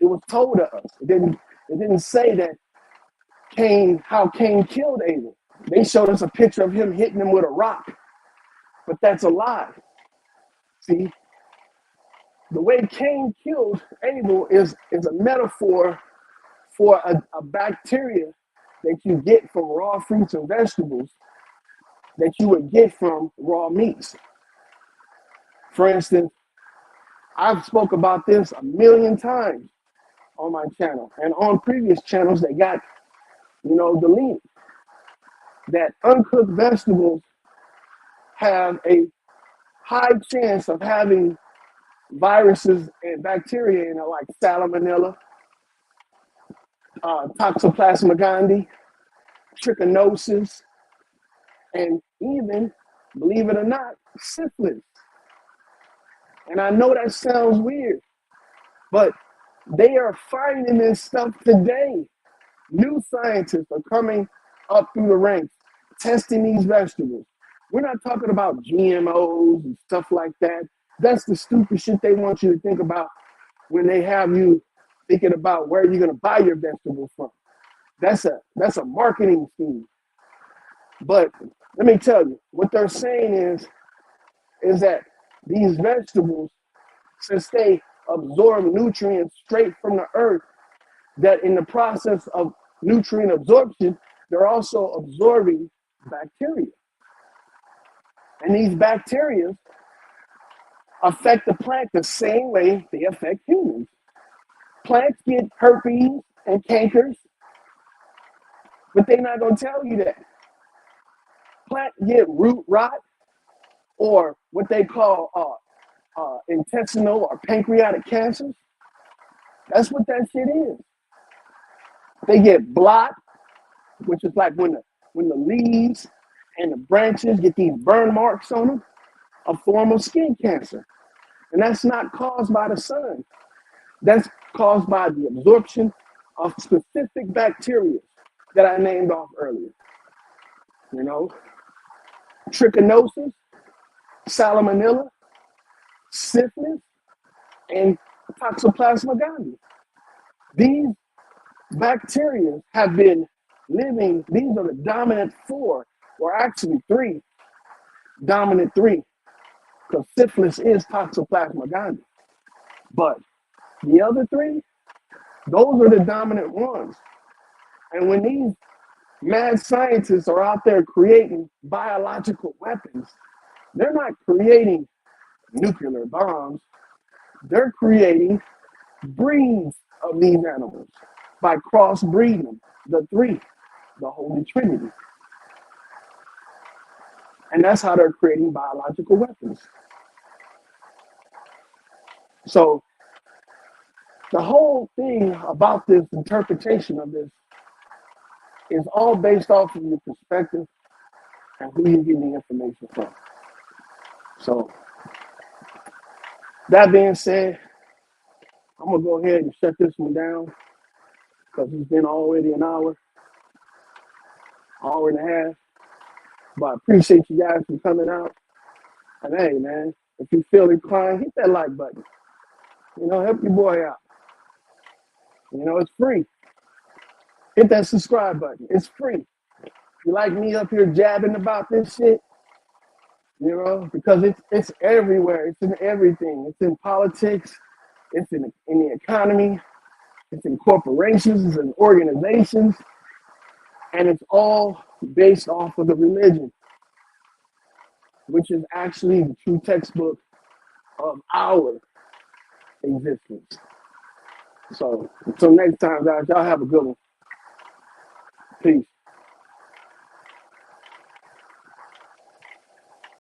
it was told to us. It didn't say that how Cain killed Abel. They showed us a picture of him hitting him with a rock, but that's a lie. See, the way Cain killed Abel is a metaphor for a bacteria that you get from raw fruits and vegetables that you would get from raw meats. For instance, I've spoke about this a million times on my channel and on previous channels that got, deleted. That uncooked vegetables have a high chance of having viruses and bacteria in it, like salmonella, toxoplasma gondii, trichinosis, and even, believe it or not, syphilis. And I know that sounds weird, but they are finding this stuff today. New scientists are coming up through the ranks, testing these vegetables. We're not talking about GMOs and stuff like that. That's the stupid shit they want you to think about when they have you thinking about where you're going to buy your vegetables from. That's a marketing scheme. But let me tell you, what they're saying is that these vegetables, since they absorb nutrients straight from the earth, that in the process of nutrient absorption, they're also absorbing bacteria. And these bacteria affect the plant the same way they affect humans. Plants get herpes and cankers, but they're not going to tell you that. Plants get root rot, or what they call intestinal or pancreatic cancers. That's what that shit is. They get blot, which is like when the leaves and the branches get these burn marks on them, a form of skin cancer. And that's not caused by the sun. That's caused by the absorption of specific bacteria that I named off earlier. You know, trichinosis, salmonella, syphilis, and Toxoplasma gondii. These bacteria have been living, these are the dominant four, or actually three, dominant three, because syphilis is Toxoplasma gondii. But the other three, those are the dominant ones. And when these mad scientists are out there creating biological weapons, they're not creating nuclear bombs, they're creating breeds of these animals by crossbreeding them, the three, the Holy Trinity. And that's how they're creating biological weapons. So the whole thing about this interpretation of this is all based off of your perspective and who you're getting the information from. So that being said, I'm gonna go ahead and shut this one down because it's been already an hour and a half. But I appreciate you guys for coming out. And hey, man, if you feel inclined, hit that like button. You know, help your boy out. You know, it's free. Hit that subscribe button. It's free. If you like me up here jabbing about this shit, you know, because it's everywhere. It's in everything. It's in politics. It's in the economy. It's in corporations. It's in organizations. And it's all based off of the religion, which is actually the true textbook of our existence. So until next time, guys, y'all have a good one. Peace.